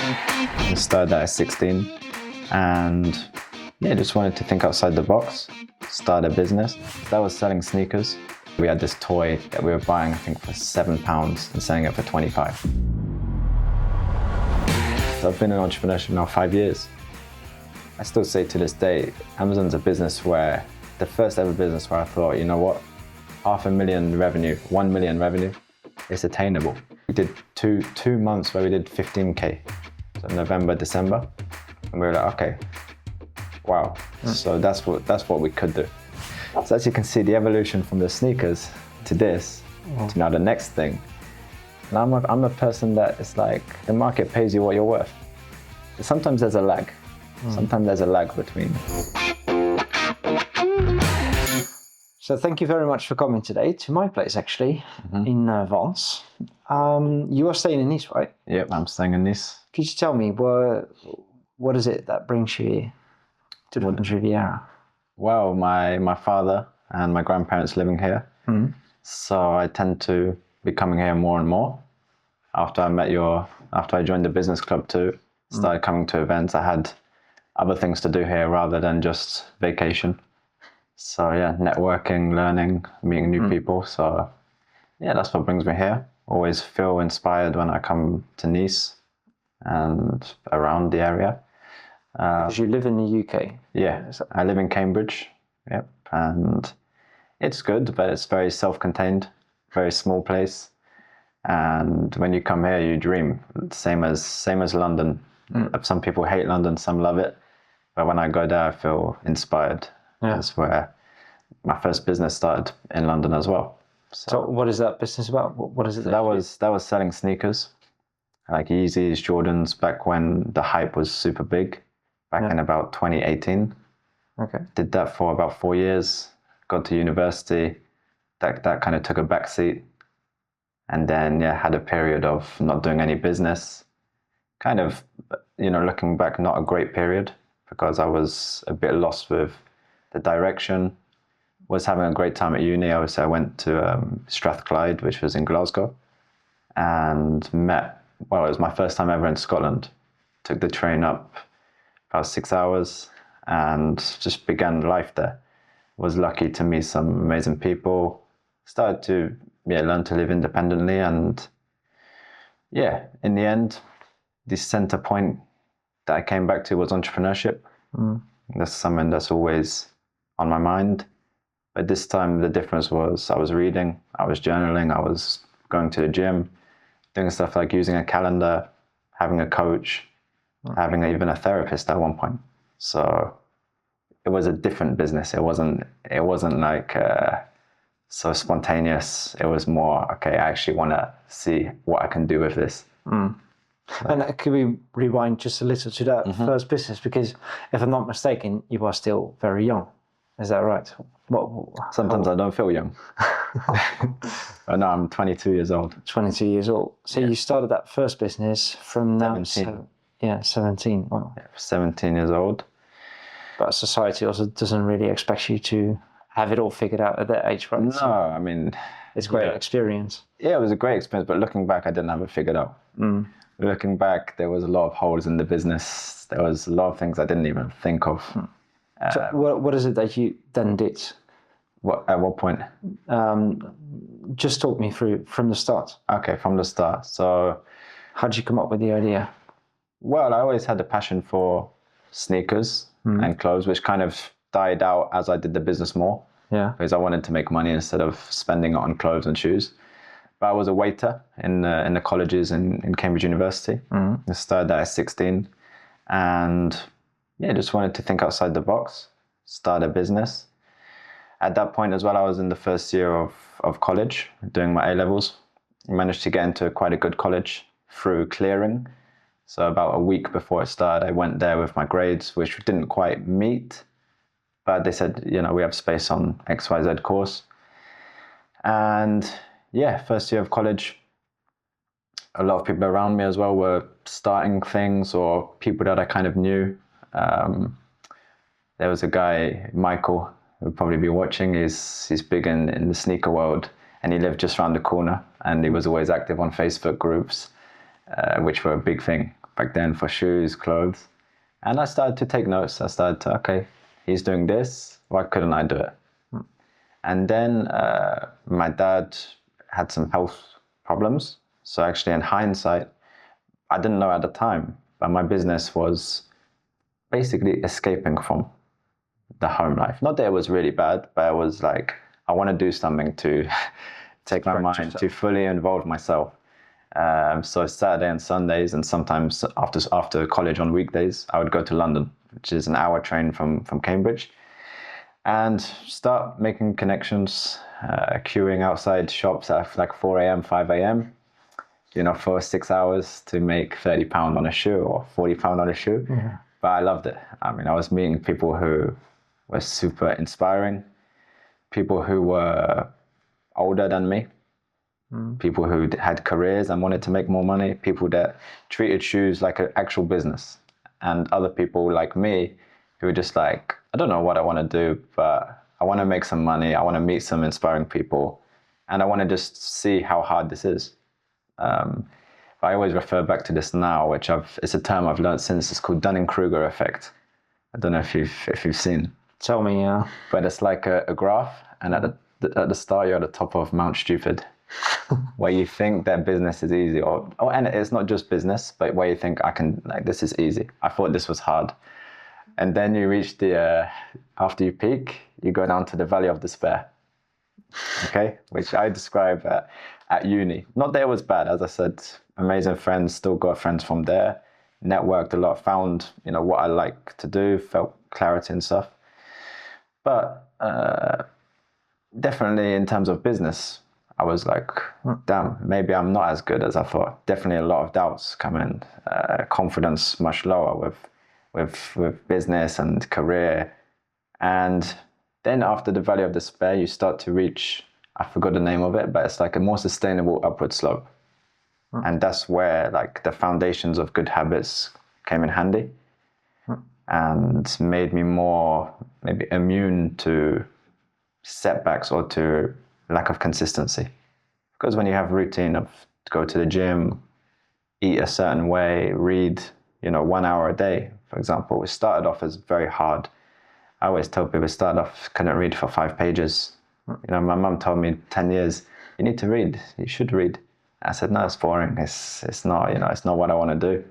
I started that at 16 and yeah, just wanted to think outside the box, start a business. That was selling sneakers. We had this toy that we were buying, I think, for £7 and selling it for 25. So I've been in entrepreneurship now 5 years. I still say to this day, Amazon's a business where, the first ever business where I thought, you know what, 500,000 revenue, 1 million revenue, it's attainable. We did two months where we did 15K, so November, December, and we were like, okay, wow. So that's what we could do. So as you can see, the evolution from the sneakers to this, to now the next thing. And I'm a person that is like, the market pays you what you're worth. Sometimes there's a lag. Sometimes there's a lag between. So thank you very much for coming today to my place, actually, in Vence. You are staying in Nice, right? Yep, I'm staying in Nice. Could you tell me what is it that brings you here to the Riviera? Well, my father and my grandparents living here, so I tend to be coming here more and more. After I joined the business club too, started coming to events. I had other things to do here rather than just vacation. So yeah, networking, learning, meeting new people. So yeah, that's what brings me here. Always feel inspired when I come to Nice and around the area. Because you live in the UK. Yeah, I live in Cambridge. Yep, and it's good, but it's very self-contained, very small place. And when you come here, you dream. Same as London. Some people hate London, some love it. But when I go there, I feel inspired. Yeah. That's where my first business started, in London as well. So what is that business about? What is it? That was selling sneakers, like Yeezys, Jordans, back when the hype was super big, back in about 2018. Okay. Did that for about 4 years. Got to university. That kind of took a back seat. And then had a period of not doing any business. Kind of, looking back, not a great period because I was a bit lost with the direction. Was having a great time at uni. Obviously, I went to Strathclyde, which was in Glasgow, and it was my first time ever in Scotland. Took the train up about 6 hours and just began life there. Was lucky to meet some amazing people. Started to learn to live independently, and in the end, the center point that I came back to was entrepreneurship. That's something that's always on my mind. But this time the difference was I was reading, I was journaling, I was going to the gym, doing stuff like using a calendar, having a coach, having even a therapist at one point. So it was a different business. It wasn't like so spontaneous. It was more, okay, I actually want to see what I can do with this. And could we rewind just a little to that first business? Because if I'm not mistaken, you are still very young. Is that right? Sometimes I don't feel young. But no, I'm 22 years old. 22 years old. So you started that first business from now? 17. 17. Wow. Yeah, 17 years old. But society also doesn't really expect you to have it all figured out at that age, right? No, I mean... It's a great experience. Yeah, it was a great experience, but looking back, I didn't have it figured out. Looking back, there was a lot of holes in the business. There was a lot of things I didn't even think of. So what is it that you then did? At what point? Just talk me through from the start. Okay, from the start. So... How did you come up with the idea? Well, I always had a passion for sneakers and clothes, which kind of died out as I did the business more. Yeah. Because I wanted to make money instead of spending it on clothes and shoes. But I was a waiter in the colleges in Cambridge University. I started that at 16. And just wanted to think outside the box, start a business. At that point as well, I was in the first year of college, doing my A-levels. I managed to get into quite a good college through clearing. So about a week before it started, I went there with my grades, which didn't quite meet. But they said, we have space on XYZ course. And first year of college, a lot of people around me as well were starting things, or people that I kind of knew. There was a guy, Michael, who would probably be watching. He's big in the sneaker world, and he lived just around the corner, and he was always active on Facebook groups, which were a big thing back then for shoes, clothes. And I started to take notes. I started to, okay, he's doing this. Why couldn't I do it? And then my dad had some health problems. So actually, in hindsight, I didn't know at the time, but my business was basically escaping from the home life. Not that it was really bad, but it was like, I want to do something to take my mind, to fully involve myself. So Saturday and Sundays, and sometimes after college on weekdays, I would go to London, which is an hour train from Cambridge, and start making connections, queuing outside shops at like 4 a.m., 5 a.m., for 6 hours to make £30 on a shoe or £40 on a shoe. Mm-hmm. But I loved it. I mean, I was meeting people who were super inspiring, people who were older than me, people who had careers and wanted to make more money, people that treated shoes like an actual business, and other people like me who were just like, I don't know what I want to do, but I want to make some money. I want to meet some inspiring people, and I want to just see how hard this is. I always refer back to this now, which it's a term I've learned since. It's called Dunning-Kruger effect. I don't know if you've seen. Tell me, yeah. But it's like a graph, and at the start you're at the top of Mount Stupid, where you think that business is easy, and it's not just business, but where you think this is easy. I thought this was hard, and then you reach after you peak, you go down to the valley of despair. Okay, which I describe at uni. Not that it was bad, as I said. Amazing friends, still got friends from there. Networked a lot, found what I like to do, felt clarity and stuff. But definitely in terms of business, I was like, damn, maybe I'm not as good as I thought. Definitely a lot of doubts come in. Confidence much lower with business and career. And then after the valley of despair, you start to reach, I forgot the name of it, but it's like a more sustainable upward slope. And that's where like the foundations of good habits came in handy and made me more maybe immune to setbacks or to lack of consistency. Because when you have a routine of go to the gym, eat a certain way, read, 1 hour a day, for example, it started off as very hard. I always tell people couldn't read for 5 pages. My mum told me 10 years, you need to read, you should read. I said, no, it's boring. It's not, it's not what I want to do.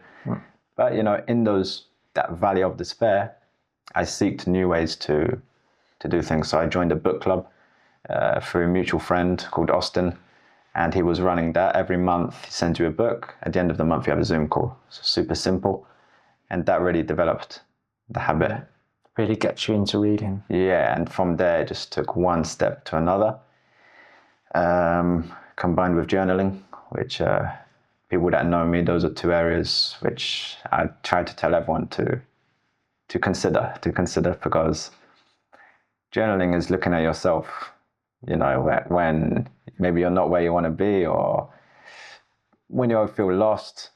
But, in that valley of despair, I seeked new ways to do things. So I joined a book club through a mutual friend called Austin, and he was running that. Every month he sends you a book. At the end of the month you have a Zoom call. So super simple. And that really developed the habit. Really gets you into reading. Yeah, and from there it just took one step to another, combined with journaling, which people that know me, those are 2 areas which I try to tell everyone to consider, because journaling is looking at yourself, when maybe you're not where you want to be, or when you feel lost,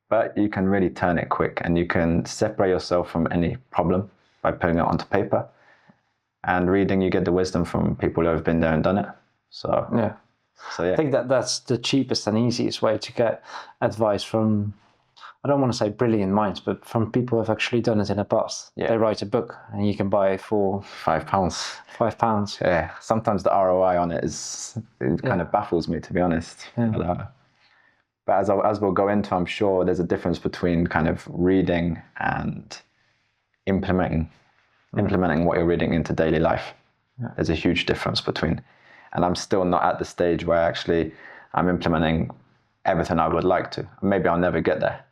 but you can really turn it quick, and you can separate yourself from any problem by putting it onto paper. And reading, you get the wisdom from people who have been there and done it. So yeah. I think that's the cheapest and easiest way to get advice from, I don't want to say brilliant minds, but from people who have actually done it in the past. Yeah. They write a book and you can buy it for £5. £5. Yeah. Sometimes the ROI on it kind of baffles me, to be honest. Yeah. But as we'll go into, I'm sure there's a difference between kind of reading and implementing what you're reading into daily life. Yeah. There's a huge difference between. And I'm still not at the stage where actually I'm implementing everything I would like to. Maybe I'll never get there.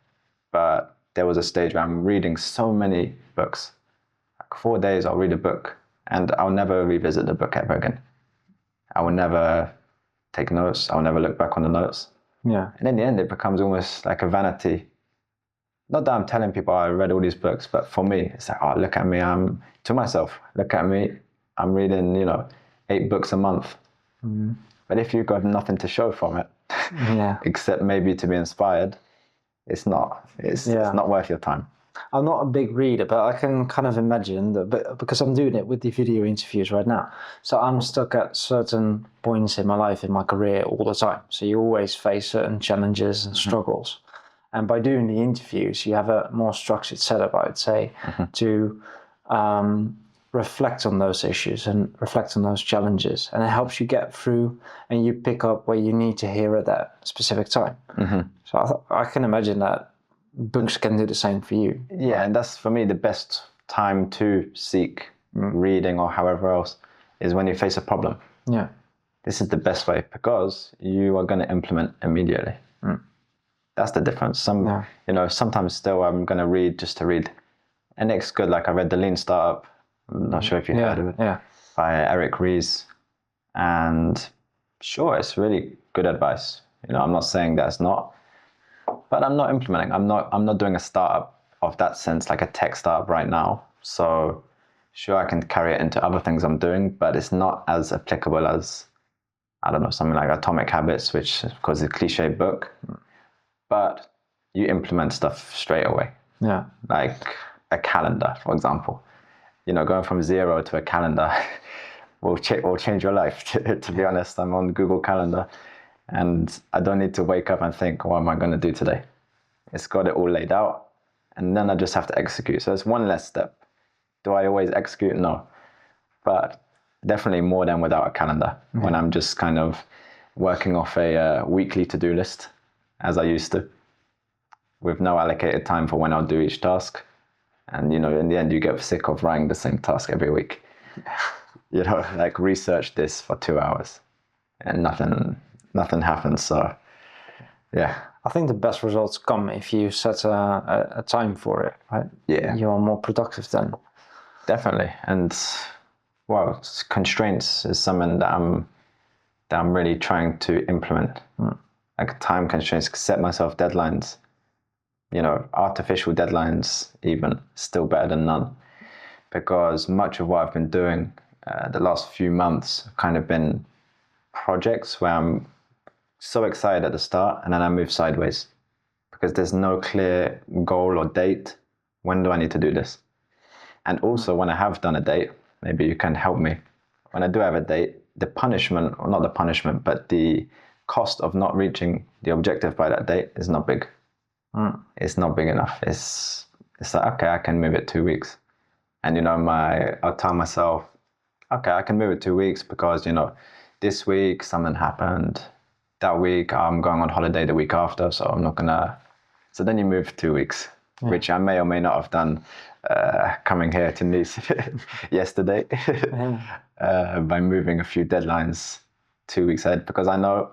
But there was a stage where I'm reading so many books. Like 4 days I'll read a book and I'll never revisit the book ever again. I will never take notes. I'll never look back on the notes. Yeah. And in the end, it becomes almost like a vanity. Not that I'm telling people I read all these books, but for me, it's like, oh, look at me. I'm to myself. Look at me. I'm reading, 8 books a month. Mm-hmm. But if you've got nothing to show from it, except maybe to be inspired, it's not worth your time. I'm not a big reader, but I can kind of imagine that, because I'm doing it with the video interviews right now. So I'm stuck at certain points in my life, in my career all the time. So you always face certain challenges and struggles. And by doing the interviews, you have a more structured setup, I would say, to reflect on those issues and reflect on those challenges. And it helps you get through and you pick up where you need to hear at that specific time. So I can imagine that books can do the same for you. Yeah, right? And that's, for me, the best time to seek reading or however else is when you face a problem. Yeah. This is the best way because you are going to implement immediately. That's the difference. Sometimes still I'm going to read just to read. And it's good. Like I read The Lean Startup. I'm not sure if you've heard of it. Yeah. By Eric Ries. And sure, it's really good advice. I'm not saying that it's not, but I'm not implementing. I'm not doing a startup of that sense, like a tech startup right now. So sure, I can carry it into other things I'm doing, but it's not as applicable as, I don't know, something like Atomic Habits, which of course is a cliche book, but you implement stuff straight away. Yeah. Like a calendar, for example. Going from 0 to a calendar will change your life. To be honest, I'm on Google Calendar and I don't need to wake up and think, what am I going to do today? It's got it all laid out and then I just have to execute. So it's one less step. Do I always execute? No. But definitely more than without a calendar, when I'm just kind of working off a weekly to-do list, as I used to, with no allocated time for when I'll do each task. And, in the end, you get sick of writing the same task every week. Like research this for 2 hours and nothing happens. So, yeah. I think the best results come if you set a time for it, right? Yeah. You are more productive then. Definitely. And, well, constraints is something that I'm really trying to implement. Like time constraints, set myself deadlines. Artificial deadlines even, still better than none. Because much of what I've been doing the last few months have kind of been projects where I'm so excited at the start and then I move sideways. Because there's no clear goal or date. When do I need to do this? And also when I have done a date, maybe you can help me. When I do have a date, the punishment, or not the punishment, but the cost of not reaching the objective by that date is not big. It's not big enough. It's like, okay, I can move it 2 weeks. And, I'll tell myself, okay, I can move it 2 weeks because, this week something happened. That week I'm going on holiday the week after, so I'm not gonna. So then you move 2 weeks, which I may or may not have done coming here to Nice yesterday by moving a few deadlines 2 weeks ahead, because I know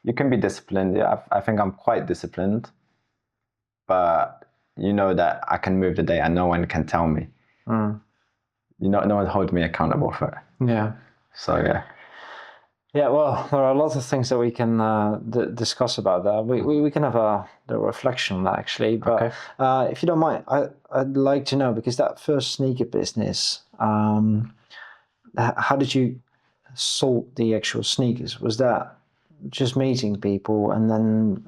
you can be disciplined. Yeah, I think I'm quite disciplined. But that I can move the day and no one can tell me. No one holds me accountable for it. Yeah. So, yeah. Yeah, well, there are a lot of things that we can discuss about that. We can have the reflection on that, actually. But if you don't mind, I'd like to know, because that first sneaker business, how did you sort the actual sneakers? Was that just meeting people and then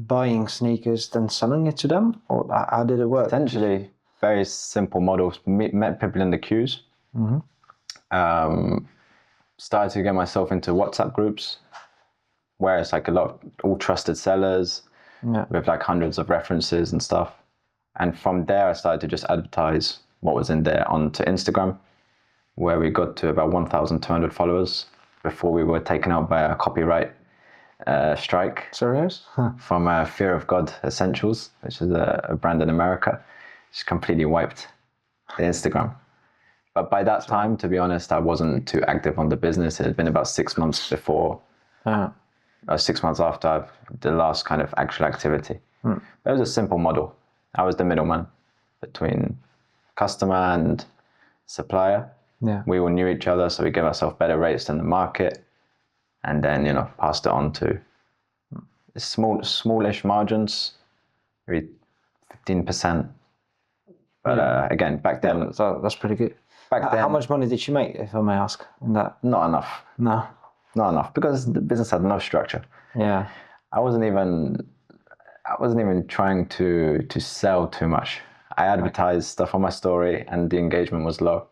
buying sneakers, then selling it to them? Or how did it work? Essentially, very simple models. Met people in the queues. Started to get myself into WhatsApp groups where it's like a lot of all trusted sellers with like hundreds of references and stuff. And from there, I started to just advertise what was in there onto Instagram, where we got to about 1,200 followers before we were taken out by a copyright strike. Serious? From Fear of God Essentials, which is a brand in America. Just completely wiped the Instagram. But by that time, to be honest, I wasn't too active on the business. It had been about 6 months before, 6 months after the last kind of actual activity. But it was a simple model. I was the middleman between customer and supplier. Yeah. We all knew each other, so we gave ourselves better rates than the market. And then, passed it on to smallish margins, maybe 15%. But again, back then... that's pretty good. Back then, how much money did you make, if I may ask, in that? Not enough. No. Not enough, because the business had no structure. Yeah. I wasn't even trying to sell too much. I advertised stuff on my story and the engagement was low.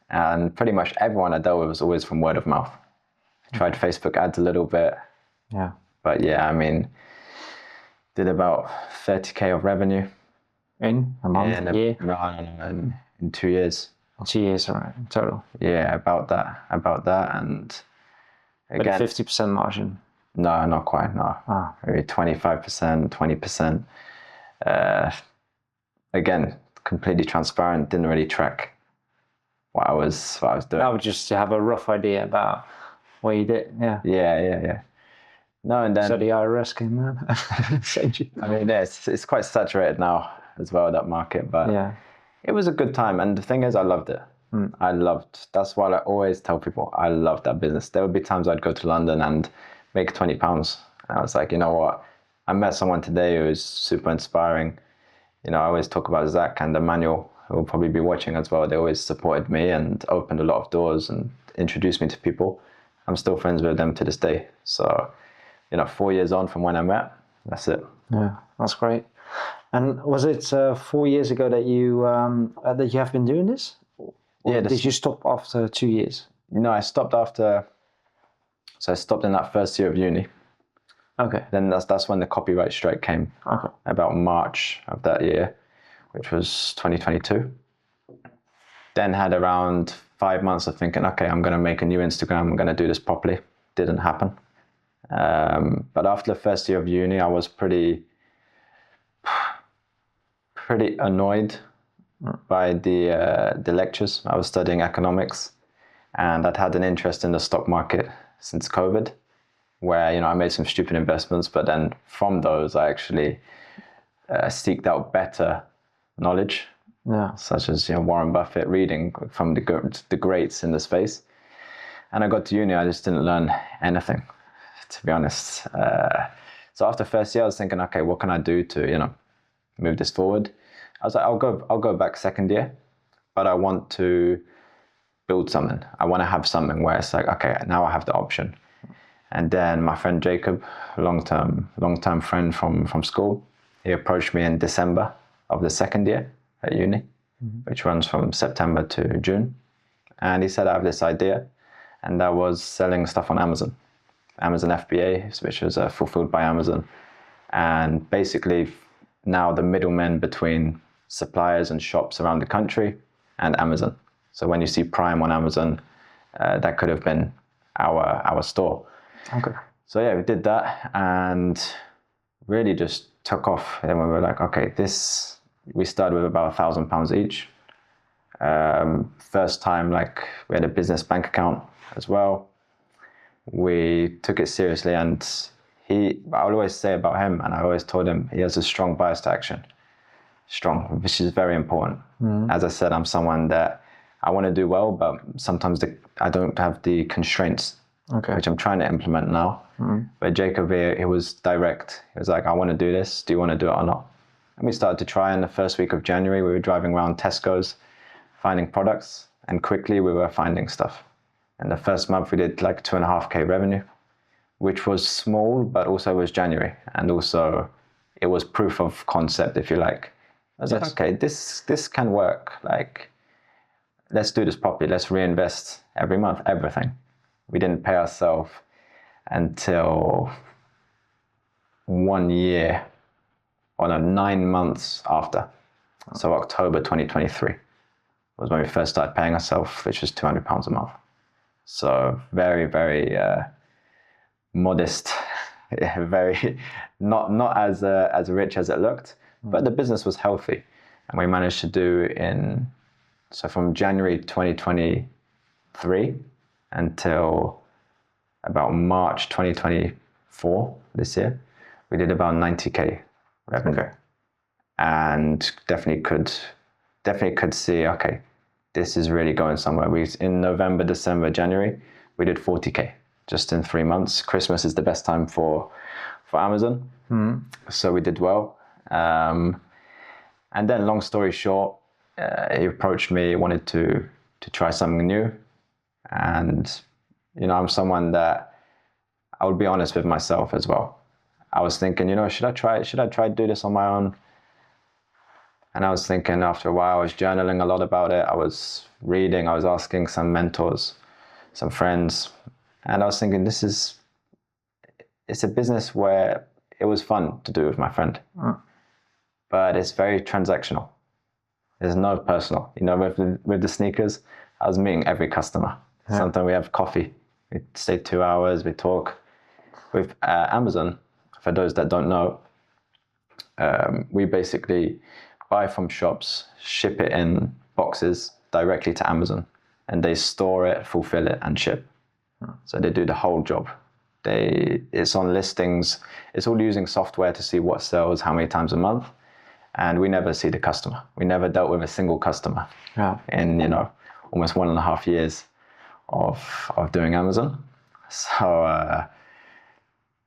And pretty much everyone I dealt with was always from word of mouth. I tried Facebook ads a little bit. Yeah. But yeah, I mean, Did about 30K of revenue In a month, in year? in 2 years. 2 years, all right, in total. Yeah, about that. And But again, 50% margin. no, not quite. No, maybe 25%, 20%. Again, completely transparent. Didn't really track what I was doing. That would just to have a rough idea about what you did. Yeah. Yeah. No, and then So the IRS came in. I mean, yeah, it's quite saturated now as well, that market. But Yeah. it was a good time, and the thing is, I loved it. That's why I always tell people I love that business. There would be times I'd go to London and make £20, and I was like, you know what? I met someone today who is super inspiring. I always talk about Zach and Emmanuel, who will probably be watching as well. They always supported me and opened a lot of doors and introduced me to people. I'm still friends with them to this day. So, 4 years on from when I met, that's it. Yeah, that's great. And was it 4 years ago that you have been doing this? Or did you stop after 2 years? I stopped after. So I stopped in that first year of uni. Okay. Then that's when the copyright strike came. Okay. About March of that year, which was 2022. Then had around 5 months of thinking, okay, I'm going to make a new Instagram. I'm going to do this properly. Didn't happen. But after the first year of uni, I was pretty annoyed by the lectures. I was studying economics, and I'd had an interest in the stock market since COVID, where I made some stupid investments, but then from those I actually seeked out better knowledge, such as Warren Buffett, reading from the greats in the space. And I got to uni, I just didn't learn anything, to be honest. So after first year, I was thinking, okay, what can I do to move this forward? I was like, I'll go back second year, but I want to build something. I want to have something where it's like, okay, now I have the option. And then my friend Jacob, long-term friend from school, he approached me in December of the second year at uni, which runs from September to June. And he said, I have this idea, and that was selling stuff on Amazon FBA, which was fulfilled by Amazon. And basically now the middlemen between suppliers and shops around the country and Amazon. So when you see Prime on Amazon, that could have been our store. Okay. So yeah, we did that and really just took off. And we were like, okay, we started with about £1,000 each. First time, we had a business bank account as well. We took it seriously, and I would always say about him, and I always told him, he has a strong bias to action. Strong, which is very important. As I said, I'm someone that I want to do well, but sometimes I don't have the constraints, which I'm trying to implement now. But Jacob, he was direct. He was like, I want to do this. Do you want to do it or not? And we started to try. In the first week of January, we were driving around Tesco's, finding products, and quickly we were finding stuff. And the first month we did 2.5K revenue, which was small, but also was January. And also it was proof of concept, if you like. I was like, okay, this can work. Let's do this properly. Let's reinvest every month, everything. We didn't pay ourselves until 1 year, 9 months after. So October 2023 was when we first started paying ourselves, which was £200 a month. So very, very modest, very not as rich as it looked, but the business was healthy, and we managed to do from January 2023 until about March 2024 this year, we did about 90K revenue. Okay. And definitely could see, okay, this is really going somewhere. In November, December, January, we did 40K just in 3 months. Christmas is the best time for Amazon. So we did well. And then long story short, he approached me, wanted to try something new. And, I'm someone that I would be honest with myself as well. I was thinking, should I try to do this on my own? And I was thinking after a while, I was journaling a lot about it. I was reading, I was asking some mentors, some friends. And I was thinking, it's a business where it was fun to do with my friend. But it's very transactional. There's no personal. You know, with the sneakers, I was meeting every customer. Sometimes we have coffee. We stay 2 hours, we talk. With Amazon, for those that don't know, we basically buy from shops, ship it in boxes directly to Amazon, and they store it, fulfill it, and ship. So they do the whole job. It's on listings. It's all using software to see what sells, how many times a month, and we never see the customer. We never dealt with a single customer in almost 1.5 years of doing Amazon. So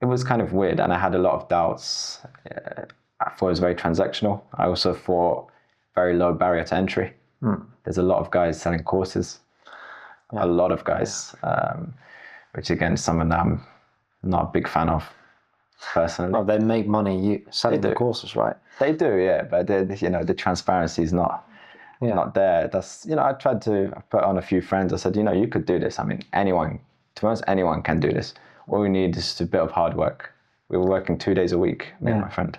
it was kind of weird, and I had a lot of doubts. I thought it was very transactional. I also thought very low barrier to entry. There's a lot of guys selling courses, a lot of guys, which again is something that I'm not a big fan of personally. Well, they make money selling the courses, right? They do, yeah, but the transparency is not there. That's I tried to put on a few friends. I said, you could do this. I mean, anyone, to be honest, anyone can do this. All we need is a bit of hard work. We were working 2 days a week, me and my friend.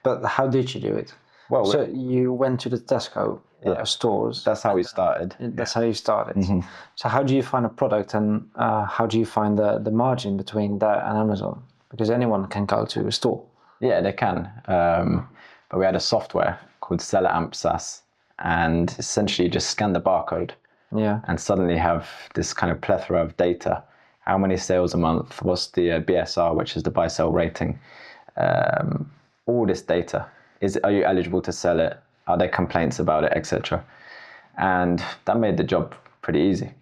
But how did you do it? Well, so you went to the Tesco stores. That's how we started. That's how you started. So how do you find a product, and how do you find the margin between that and Amazon? Because anyone can go to a store. Yeah, they can. But we had a software called Seller Amp SaaS, and essentially just scan the barcode and suddenly have this kind of plethora of data. How many sales a month? What's the BSR, which is the buy-sell rating? All this data. Are you eligible to sell it? Are there complaints about it, etc.? And that made the job pretty easy.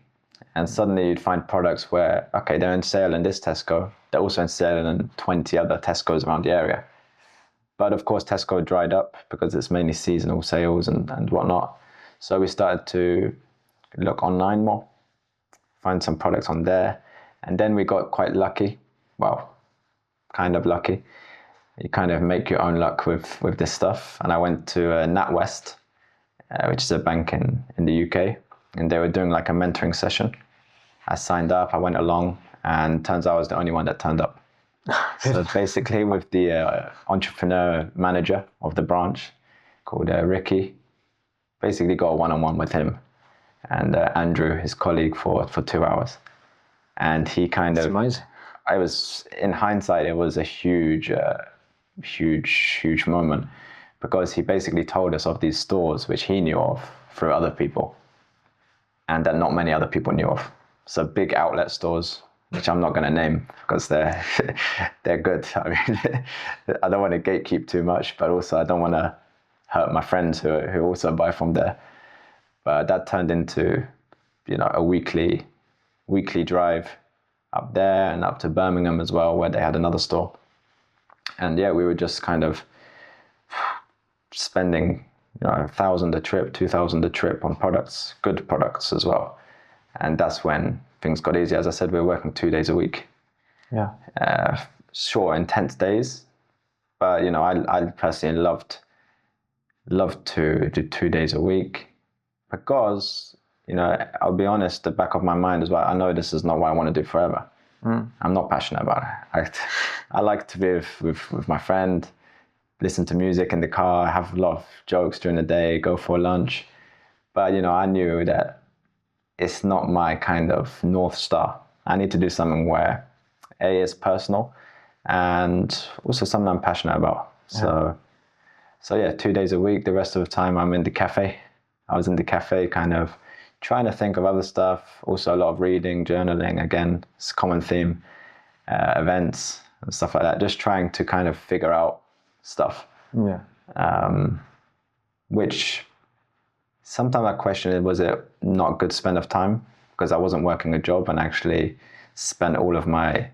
And suddenly you'd find products where, okay, they're in sale in this Tesco. They're also in sale in 20 other Tescos around the area. But of course, Tesco dried up because it's mainly seasonal sales and whatnot. So we started to look online more, find some products on there. And then we got quite lucky. Well, kind of lucky. You kind of make your own luck with this stuff. And I went to NatWest, which is a bank in the UK. And they were doing like a mentoring session. I signed up, I went along, and turns out I was the only one that turned up. So basically with the entrepreneur manager of the branch called Ricky, basically got a one-on-one with him and Andrew, his colleague, for 2 hours. And he kind of... That's amazing. In hindsight, it was a huge moment, because he basically told us of these stores which he knew of through other people and that not many other people knew of. So big outlet stores, which I'm not going to name because they're good. I mean, I don't want to gatekeep too much, but also I don't want to hurt my friends who also buy from there. But that turned into, a weekly drive up there and up to Birmingham as well, where they had another store. And yeah, we were just kind of spending, 1,000 a trip, 2,000 a trip on products, good products as well. And that's when things got easy. As I said, we were working 2 days a week. Yeah. Short, intense days. But, I personally loved to do 2 days a week because, I'll be honest, the back of my mind is, well, I know this is not what I want to do forever. I'm not passionate about it. I like to be with my friend, listen to music in the car, have a lot of jokes during the day, go for lunch. But, I knew that it's not my kind of North Star. I need to do something where A, is personal and also something I'm passionate about. So yeah, 2 days a week. The rest of the time I'm in the cafe. I was in the cafe kind of trying to think of other stuff. Also a lot of reading, journaling, again, it's a common theme, events and stuff like that. Just trying to kind of figure out stuff. Yeah. Which sometimes I question, was it not a good spend of time? Because I wasn't working a job and actually spent all of my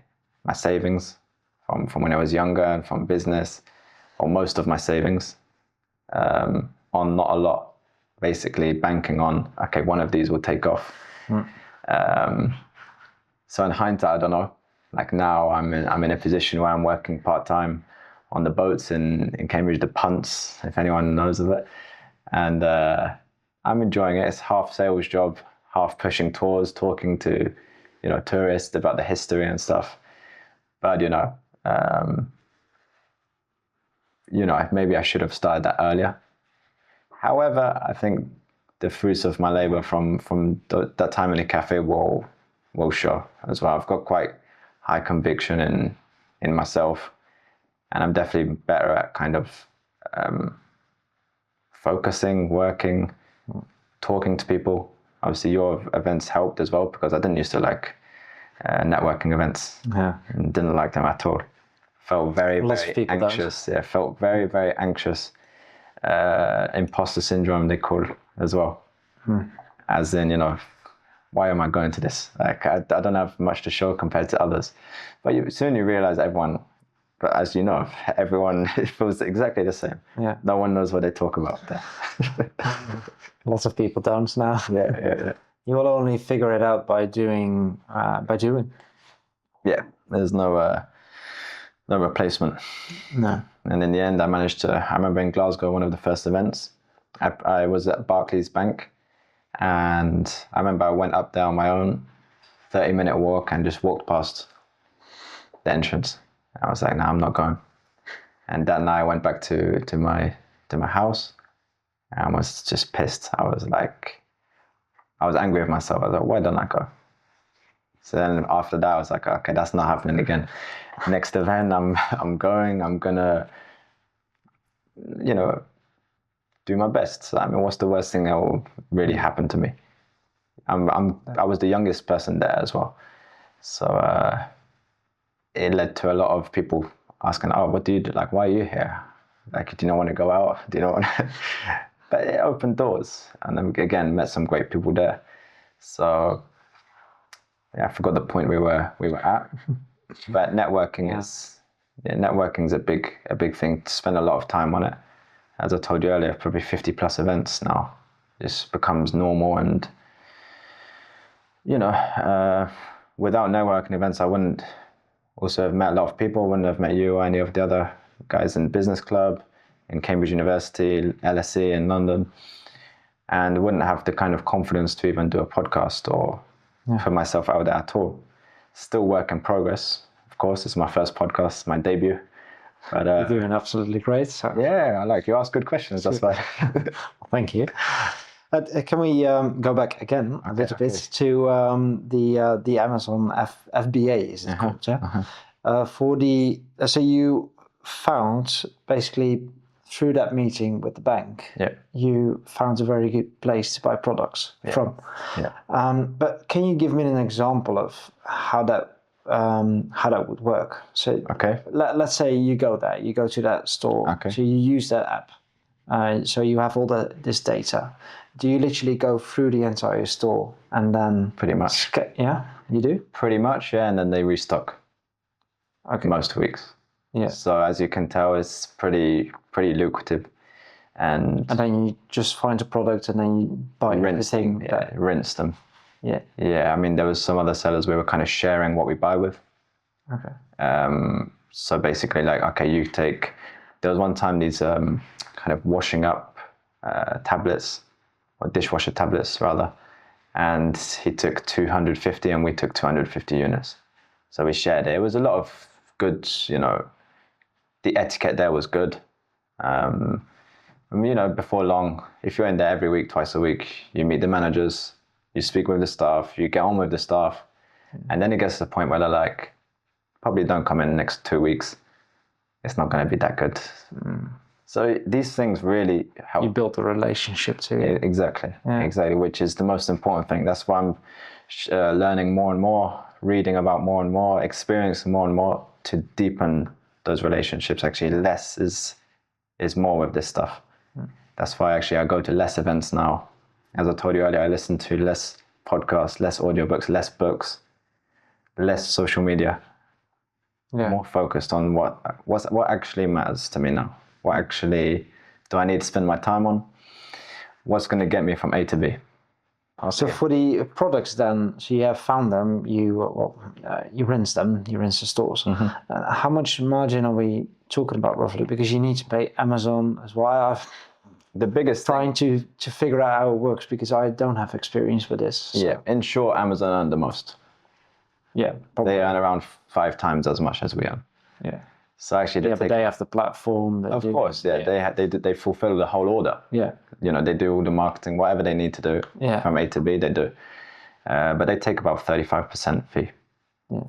savings from when I was younger and from business, or most of my savings, on not a lot. Basically banking on, okay, one of these will take off. So in hindsight, I don't know. Like now I'm in a position where I'm working part-time on the boats in Cambridge, the punts, if anyone knows of it. And I'm enjoying it. It's half sales job, half pushing tours, talking to, tourists about the history and stuff. But, maybe I should have started that earlier. However, I think the fruits of my labor from that time in the cafe will show as well. I've got quite high conviction in myself, and I'm definitely better at kind of focusing, working, talking to people. Obviously, your events helped as well, because I didn't used to like networking events. Yeah. And didn't like them at all. Felt very, very anxious. Yeah, felt very, very anxious. Imposter syndrome, they call it as well. As in, why am I going to this? Like, I don't have much to show compared to others. But soon you realize but as you know, everyone feels exactly the same. Yeah. No one knows what they talk about there. Lots of people don't now. Yeah. You will only figure it out by doing. Yeah, there's no replacement. No. And in the end, I remember in Glasgow, one of the first events, I was at Barclays Bank, and I remember I went up there on my own, 30-minute walk, and just walked past the entrance. I was like, no, I'm not going. And that night I went back to my house, and I was just pissed. I was angry with myself. I was like, why don't I go? So then after that, I was like, okay, that's not happening again. Next event, I'm going. I'm gonna, do my best. So, I mean, what's the worst thing that will really happen to me? I was the youngest person there as well, so it led to a lot of people asking, "Oh, what do you do? Like, why are you here? Like, do you not want to go out? Do you not want?" But it opened doors, and then again met some great people there. So yeah, I forgot the point we were at. But networking is a big thing. To spend a lot of time on it. As I told you earlier, probably 50 plus events now. This becomes normal, and without networking events, I wouldn't also have met a lot of people. Wouldn't have met you or any of the other guys in business club, in Cambridge University, LSE in London, and wouldn't have the kind of confidence to even do a podcast or put myself out there at all. Still work in progress. Of course, it's my first podcast, my debut. But you're doing absolutely great. So. Yeah, you ask good questions. That's why. Thank you. Can we go back again a little bit to the Amazon FBA? Is it called? Yeah. So you found basically through that meeting with the bank. Yeah. You found a very good place to buy products from. Yeah. But can you give me an example of how that would work? So let's say you go there, you go to that store, so you use that app, so you have all this data. Do you literally go through the entire store and then pretty much? Yeah, you do. Pretty much, yeah, and then they restock. Most weeks. Yeah. So as you can tell, it's pretty lucrative, and then you just find a product and then you buy everything. Rinse them. Yeah. Yeah, I mean, there was some other sellers we were kind of sharing what we buy with. Okay. So basically, there was one time these kind of washing up tablets, or dishwasher tablets rather, and he took 250 and we took 250 units. So we shared it. It was a lot of good, the etiquette there was good. Before long, if you're in there every week, twice a week, you meet the managers, you speak with the staff, you get on with the staff, and then it gets to the point where they're like, probably don't come in the next 2 weeks. It's not going to be that good. So these things really help. You build a relationship too. Exactly, which is the most important thing. That's why I'm learning more and more, reading about more and more, experiencing more and more to deepen those relationships. Actually, less is more with this stuff. That's why actually I go to less events now. As I told you earlier, I listen to less podcasts, less audiobooks, less books, less social media. Yeah. More focused on what actually matters to me now. What actually do I need to spend my time on? What's going to get me from A to B? So for the products then, so you have found them, you rinse them, you rinse the stores. How much margin are we talking about roughly? Because you need to pay Amazon as well. The biggest trying to figure out how it works, because I don't have experience with this. So. Yeah, in short, Amazon earn the most. Yeah, probably. They earn around 5 times as much as we earn. Yeah. So actually, Yeah, but they have the platform. Of course, yeah. They fulfill the whole order. Yeah. They do all the marketing, whatever they need to do from A to B, they do. But they take about 35% fee. Yeah.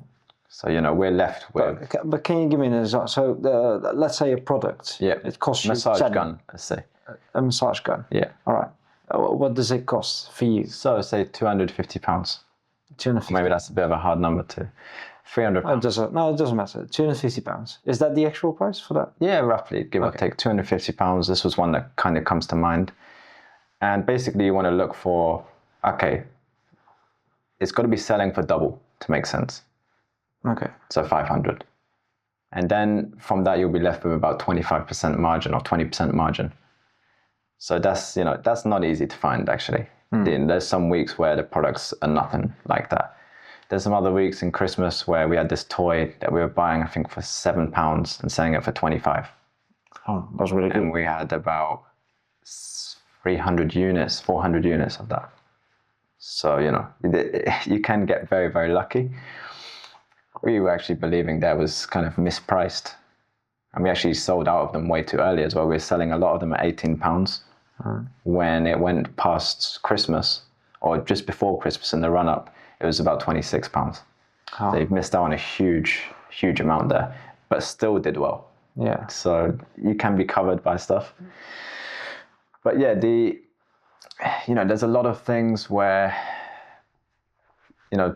So we're left with. But can you give me an example? So let's say a product. Yeah. It costs massage you gun. Let's say. A massage gun. Yeah. All right. What does it cost for you? So say £250. 250. Maybe that's a bit of a hard number too. £300. It doesn't matter. £250. Is that the actual price for that? Yeah, roughly, give or take £250. This was one that kind of comes to mind. And basically, you want to look for, okay, it's got to be selling for double to make sense. Okay. So 500. And then from that, you'll be left with about 25% margin or 20% margin. So that's not easy to find, actually. There's some weeks where the products are nothing like that. There's some other weeks in Christmas where we had this toy that we were buying, I think, for £7 and selling it for 25. Oh, that's really good. And we had about 300 units, 400 units of that. So, you can get very, very lucky. We were actually believing that was kind of mispriced. And we actually sold out of them way too early as well. We were selling a lot of them at £18 when it went past Christmas or just before Christmas in the run-up. It was about £26. Oh. They've missed out on a huge, huge amount there, but still did well. Yeah. So you can be covered by stuff. But yeah, there's a lot of things where,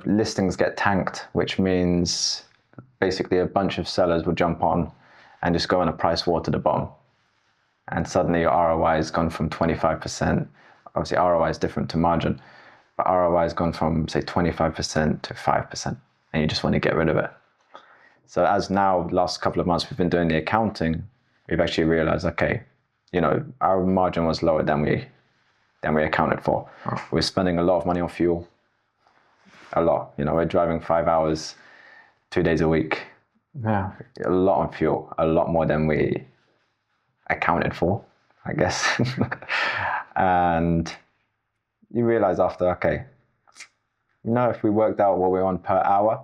listings get tanked, which means basically a bunch of sellers will jump on and just go on a price war to the bottom. And suddenly your ROI has gone from 25%. Obviously, ROI is different to margin. But ROI has gone from, say, 25% to 5%, and you just want to get rid of it. So as now, last couple of months, we've been doing the accounting, we've actually realized, okay, our margin was lower than we accounted for. Oh. We're spending a lot of money on fuel, a lot. We're driving 5 hours, 2 days a week. Yeah. A lot on fuel, a lot more than we accounted for, I guess. And you realize after, okay, if we worked out what we're on per hour,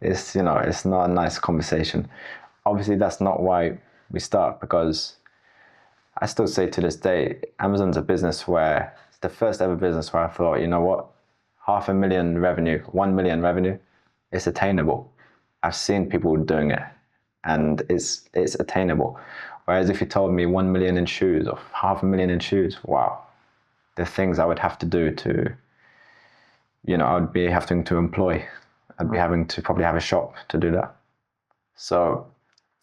it's not a nice conversation. Obviously, that's not why we start, because I still say to this day, Amazon's a business where it's the first ever business where I thought, what, 500,000 revenue, 1 million revenue, it's attainable. I've seen people doing it, and it's attainable. Whereas if you told me 1 million in shoes or 500,000 in shoes, wow, the things I would have to do to, I would be having to employ. I'd be having to probably have a shop to do that. So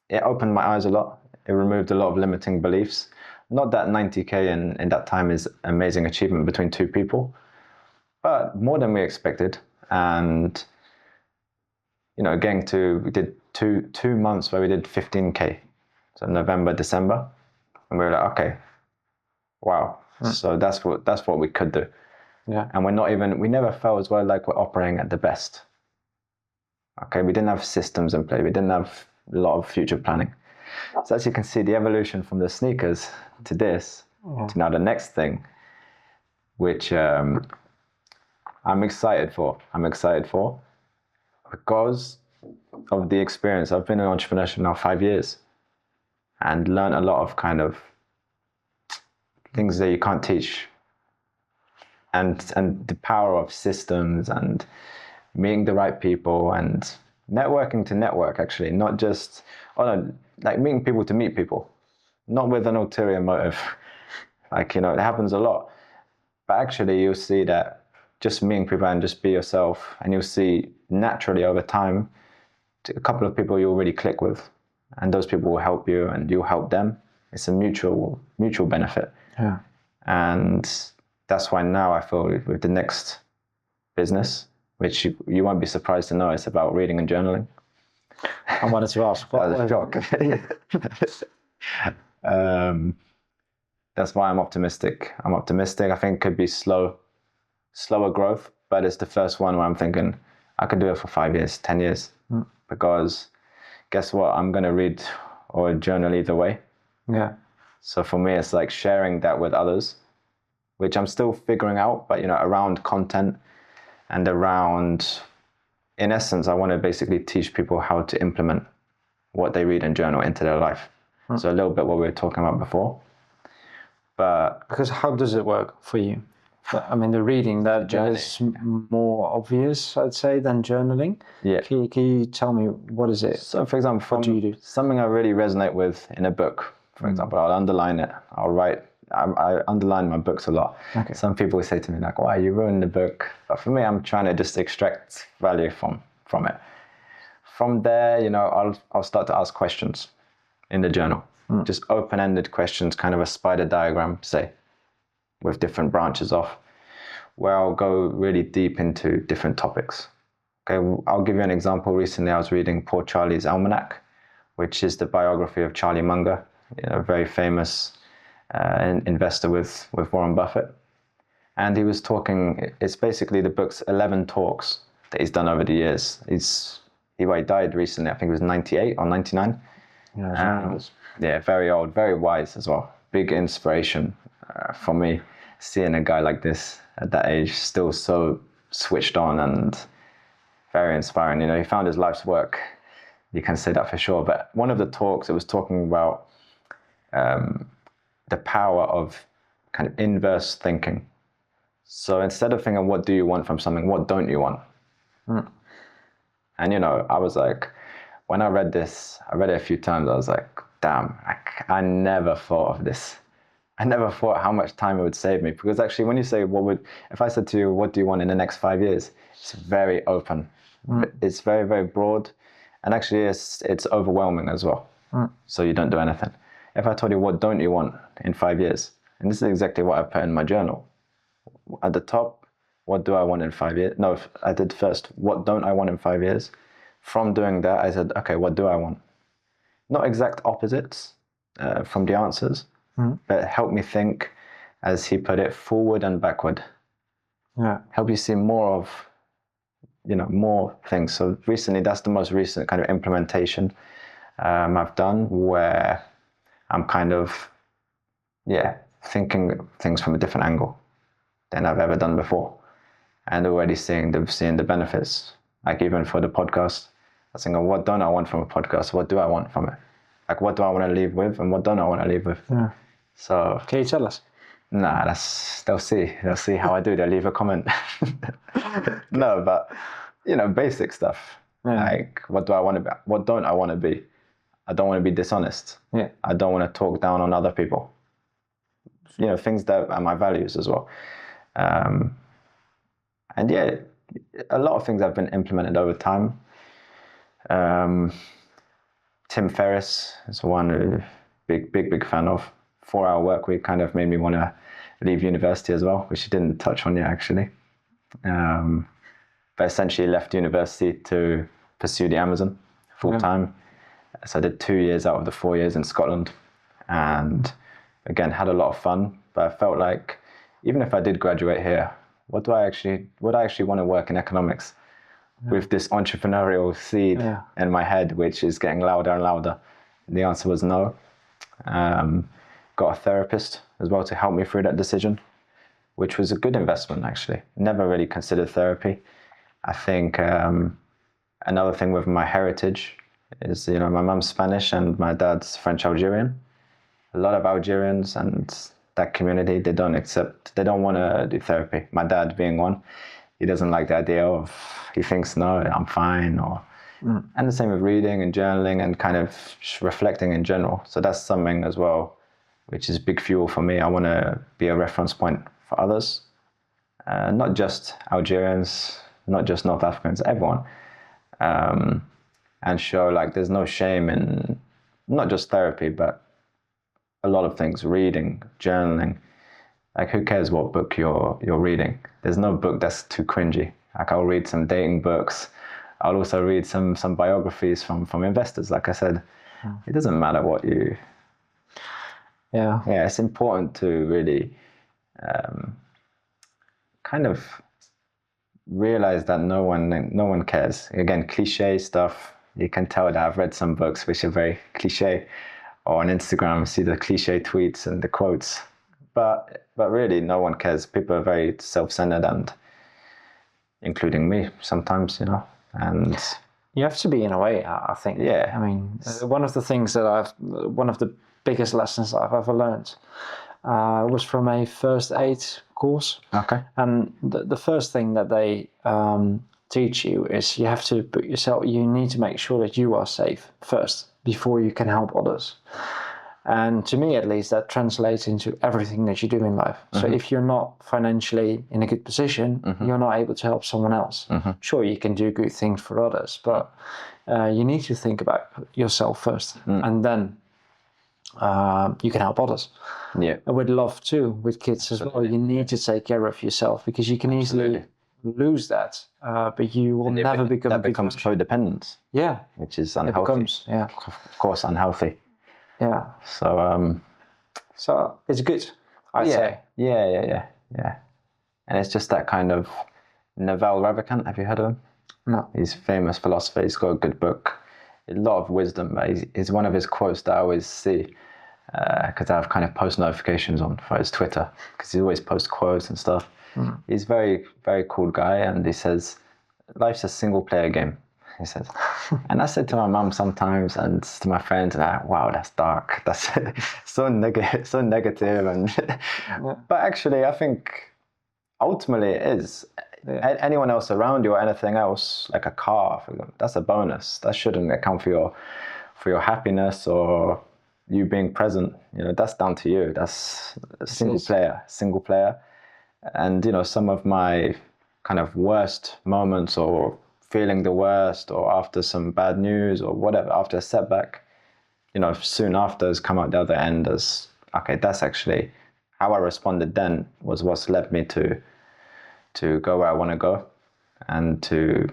it opened my eyes a lot. It removed a lot of limiting beliefs. Not that 90K in that time is an amazing achievement between two people, but more than we expected. And, we did two months where we did 15K. So November, December. And we were like, okay, wow. So that's what we could do. Yeah. And we never felt as well like we're operating at the best. Okay, we didn't have systems in place. We didn't have a lot of future planning. So as you can see, the evolution from the sneakers to this, to now the next thing, which I'm excited for. Because of the experience. I've been in entrepreneurship now 5 years and learned a lot of kind of things that you can't teach. And the power of systems and meeting the right people and networking to network, actually, not just, meeting people to meet people, not with an ulterior motive. It happens a lot. But actually, you'll see that just meeting people and just be yourself, and you'll see naturally over time, a couple of people you'll really click with, and those people will help you and you'll help them. It's a mutual benefit. Yeah. And that's why now I feel with the next business, which you won't be surprised to know, it's about reading and journaling. I wanted to ask. That was a shock. That's why I'm optimistic. I think it could be slower growth, but it's the first one where I'm thinking I could do it for 5 years, 10 years. Because guess what? I'm going to read or journal either way. Yeah. So for me, it's like sharing that with others, which I'm still figuring out, but around content and around in essence, I want to basically teach people how to implement what they read and journal into their life. So a little bit what we were talking about before. But because how does it work for you? I mean, the reading that is more obvious, I'd say, than journaling. Yeah. Can you tell me what is it? So, for example, what do you do? Something I really resonate with in a book, for example, I'll underline it. I'll write. I underline my books a lot. Okay. Some people say to me like, "Why you ruined the book?" But for me, I'm trying to just extract value from it. From there, I'll start to ask questions in the journal, just open-ended questions, kind of a spider diagram, say, with different branches off, where I'll go really deep into different topics. Okay, I'll give you an example. Recently, I was reading Poor Charlie's Almanac, which is the biography of Charlie Munger, a very famous investor with Warren Buffett. And he was talking, it's basically the book's 11 talks that he's done over the years. He died recently, I think it was 98 or 99. Yeah, very old, very wise as well. Big inspiration for me, seeing a guy like this at that age still so switched on and very inspiring. He found his life's work. You can say that for sure. But one of the talks, it was talking about the power of kind of inverse thinking. So instead of thinking, what do you want from something? What don't you want? And, I was like, when I read this, I read it a few times. I was like, damn, I never thought of this. I never thought how much time it would save me. Because actually, when you say, if I said to you, what do you want in the next 5 years? It's very open. It's very, very broad. And actually, it's overwhelming as well. So you don't do anything. If I told you, what don't you want in 5 years? And this is exactly what I put in my journal. At the top, what do I want in 5 years? No, I did first, what don't I want in 5 years? From doing that, I said, okay, what do I want? Not exact opposites from the answers, but help me think, as he put it, forward and backward. Yeah. Help you see more of, more things. So recently, that's the most recent kind of implementation I've done, where I'm kind of, thinking things from a different angle than I've ever done before, and already seeing the benefits. Like even for the podcast, I was thinking, what don't I want from a podcast? What do I want from it? Like, what do I want to leave with, and what don't I want to leave with? Yeah. So Can you tell us? Nah, they'll see how I do. They'll leave a comment. No, but basic stuff. Yeah. Like, what do I want to be? What don't I want to be? I don't want to be dishonest. Yeah. I don't want to talk down on other people. Things that are my values as well. And a lot of things have been implemented over time. Tim Ferriss is one who big fan of. 4-hour work week kind of made me want to leave university as well, which I didn't touch on yet actually. But essentially left university to pursue the Amazon full time. So I did 2 years out of the 4 years in Scotland, and again had a lot of fun. But I felt like even if I did graduate here, would I actually want to work in economics with this entrepreneurial seed in my head, which is getting louder and louder? The answer was no. Got a therapist as well to help me through that decision, which was a good investment actually. Never really considered therapy. I think another thing with my heritage is, my mum's Spanish and my dad's French Algerian. A lot of Algerians and that community, they don't want to do therapy. My dad being one, he doesn't like the idea of, he thinks, no, I'm fine, and the same with reading and journaling and kind of reflecting in general. So that's something as well, which is big fuel for me. I want to be a reference point for others, not just Algerians, not just North Africans, everyone, and show like there's no shame in not just therapy, but a lot of things, reading, journaling. Like, who cares what book you're reading? There's no book that's too cringy. Like, I'll read some dating books. I'll also read some biographies from investors. Like I said, it doesn't matter what you... Yeah, it's important to really kind of realize that no one cares. Again, cliche stuff. You can tell that I've read some books which are very cliche, or on Instagram, see the cliche tweets and the quotes. But really, no one cares. People are very self-centered, and including me sometimes, And you have to be in a way, I think. Yeah. I mean, one of the biggest lessons I've ever learned was from a first aid course. okay. And the first thing that they teach you is you need to make sure that you are safe first before you can help others. And to me, at least, that translates into everything that you do in life. So if you're not financially in a good position, you're not able to help someone else. Sure, you can do good things for others, but you need to think about yourself first, and then you can help others. Yeah. And with love too, with kids as well, you need to take care of yourself, because you can easily lose that, but you will never become that becomes codependence. Yeah, which is unhealthy. Of course, unhealthy. Yeah. So it's good, I'd say. Yeah. And it's just that kind of Naval Ravikant. Have you heard of him? No. He's a famous philosopher. He's got a good book, a lot of wisdom. But he's one of his quotes that I always see, because I have kind of post notifications on for his Twitter, because he always posts quotes and stuff. He's very, very cool guy, and he says, "Life's a single player game." He says, and I said to my mum sometimes and to my friends, wow, that's dark. That's so negative. And but actually, I think ultimately it is. Anyone else around you or anything else, like a car, for example, that's a bonus. That shouldn't account for your happiness or you being present. That's down to you. That's a single player. And some of my kind of worst moments, or feeling the worst, or after some bad news or whatever, after a setback, soon after has come out the other end as, okay, that's actually how I responded then was what's led me to go where I want to go, and to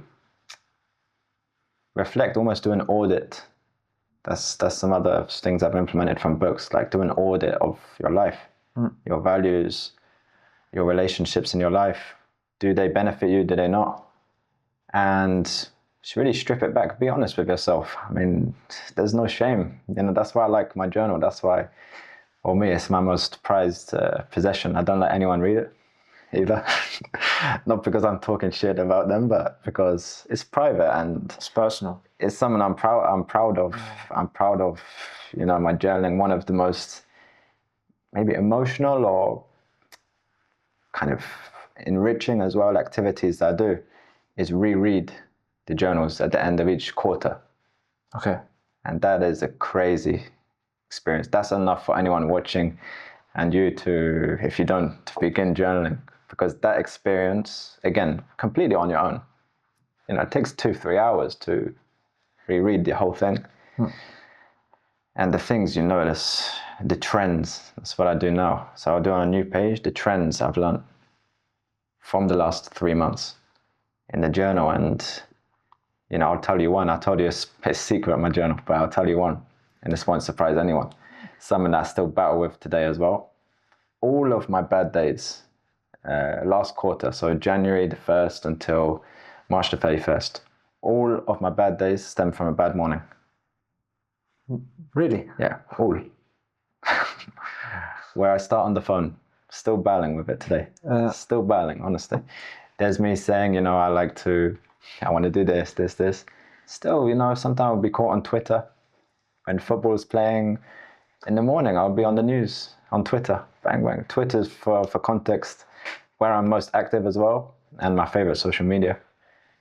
reflect, almost do an audit. That's some other things I've implemented from books, like do an audit of your life, your values, your relationships in your life. Do they benefit you? Do they not? And just really strip it back. Be honest with yourself. I mean, there's no shame. That's why I like my journal. That's why, for me, it's my most prized possession. I don't let anyone read it either. Not because I'm talking shit about them, but because it's private and it's personal. It's something I'm proud of. I'm proud of, my journaling. One of the most maybe emotional or kind of enriching as well activities that I do is reread the journals at the end of each quarter. Okay. And that is a crazy experience. That's enough for anyone watching, and you to, if you don't, to begin journaling, because that experience, again, completely on your own. It takes 2-3 hours to reread the whole thing. And the things you notice, the trends, that's what I do now. So I'll do on a new page, the trends I've learned from the last 3 months in the journal. And, I'll tell you one. I told you a secret in my journal, but I'll tell you one, and this won't surprise anyone. Something that I still battle with today as well. All of my bad days, last quarter, so January the 1st until March the 31st, all of my bad days stem from a bad morning. Really? Yeah, all. Where I start on the phone, still battling with it today. Still battling, honestly. There's me saying, I want to do this. Still, sometimes I'll be caught on Twitter. When football's playing in the morning, I'll be on the news on Twitter. Bang, bang. Twitter's, for context, where I'm most active as well, and my favorite social media,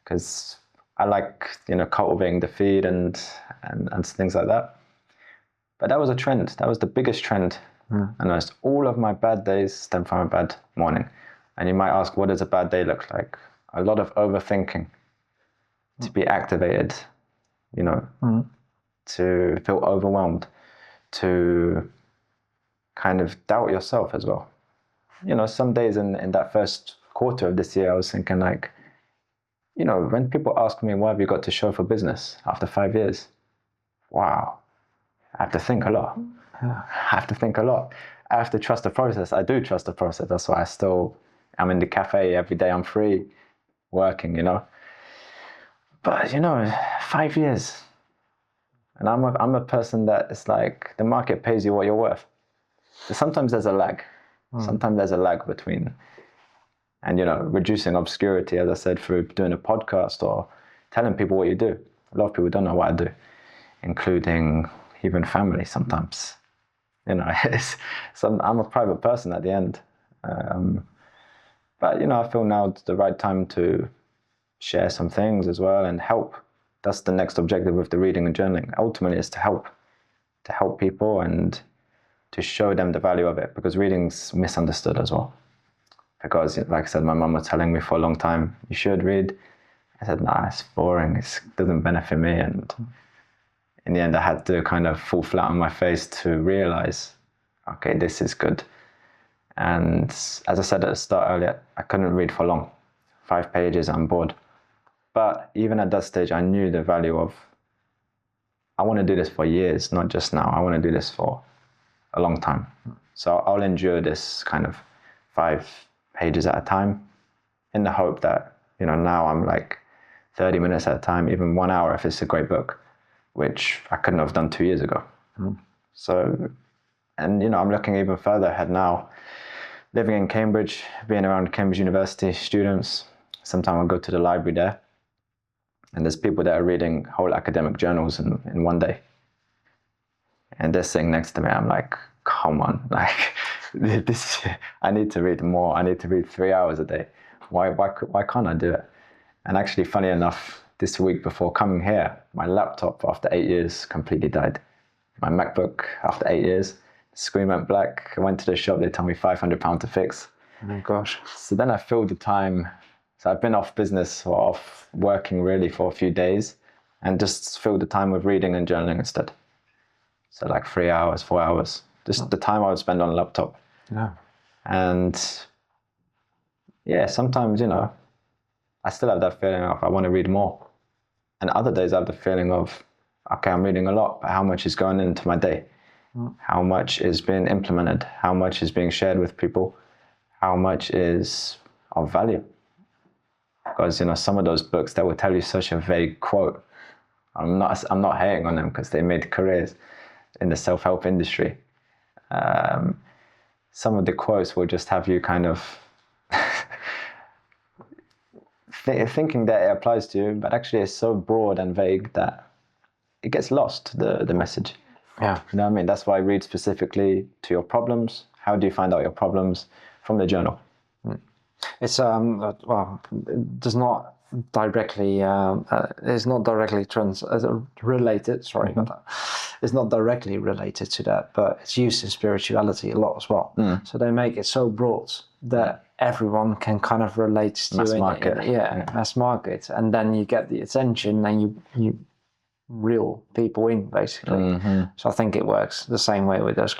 because I like, cultivating the feed and things like that. But that was a trend. That was the biggest trend. I noticed all of my bad days stem from a bad morning. And you might ask, what does a bad day look like? A lot of overthinking, to be activated, to feel overwhelmed, to kind of doubt yourself as well. Some days in that first quarter of this year, I was thinking when people ask me, why have you got to show for business after 5 years? Wow. I have to think a lot. I have to trust the process. I do trust the process. That's why I'm in the cafe every day. I'm free working, But, 5 years. And I'm a person that is like, the market pays you what you're worth. Sometimes there's a lag. Sometimes there's a lag between, and reducing obscurity, as I said, through doing a podcast or telling people what you do. A lot of people don't know what I do, including even family sometimes. You know, I'm a private person at the end. But, you know, I feel now it's the right time to share some things as well and help. That's the next objective with the reading and journaling. Ultimately, is to help people and to show them the value of it, because reading's misunderstood as well. Because, like I said, my mum was telling me for a long time, you should read. I said, nah, it's boring. It doesn't benefit me. And in the end, I had to kind of fall flat on my face to realize, okay, this is good. And as I said at the start earlier, I couldn't read for long. 5 pages, I'm bored. But even at that stage, I knew the value of, I want to do this for years, not just now. I want to do this for a long time. So I'll endure this kind of 5 pages at a time in the hope that, you know, now I'm like 30 minutes at a time, even 1 hour if it's a great book, which I couldn't have done 2 years ago. So, and, you know, I'm looking even further ahead now. Living in Cambridge, being around Cambridge University students, sometimes I'll go to the library there, and there's people that are reading whole academic journals in one day. And they're sitting next to me. I'm like, come on, like, this, I need to read more. I need to read 3 hours a day. Why can't I do it? And actually, funny enough, this week before coming here, my laptop after 8 years completely died. My MacBook after 8 years, the screen went black. I went to the shop, they told me £500 to fix. Oh my gosh. So then I filled the time. So I've been off business or off working really for a few days and just filled the time with reading and journaling instead. So like 3 hours, 4 hours, just the time I would spend on a laptop. Yeah. And yeah, sometimes, you know, I still have that feeling of I want to read more. And other days I have the feeling of, okay, I'm reading a lot, but how much is going into my day? How much is being implemented? How much is being shared with people? How much is of value? Because, you know, some of those books that will tell you such a vague quote, I'm not hating on them because they made careers in the self-help industry. Some of the quotes will just have you kind of thinking that it applies to you, but actually it's so broad and vague that it gets lost, the message. Yeah. You know what I mean? That's why I read specifically to your problems. How do you find out your problems? From the journal. It's well, it does not directly it's not directly related. Sorry about that. It's not directly related to that, but it's used in spirituality a lot as well. So they make it so broad that everyone can kind of relate to mass it. Market. Mass market, and then you get the attention, and you reel people in basically. So I think it works the same way with those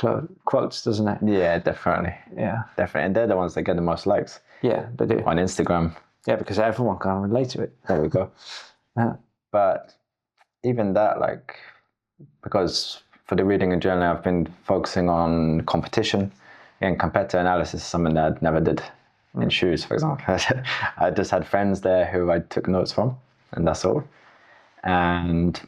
quotes, doesn't it? Yeah, definitely. Yeah, definitely. And they're the ones that get the most likes. Yeah, they do. On Instagram. Yeah, because everyone can relate to it. There we go. Yeah. But even that, like, because for the reading and journaling, I've been focusing on competition and competitor analysis, something that I never did in shoes, for example. I just had friends there who I took notes from, and that's all. And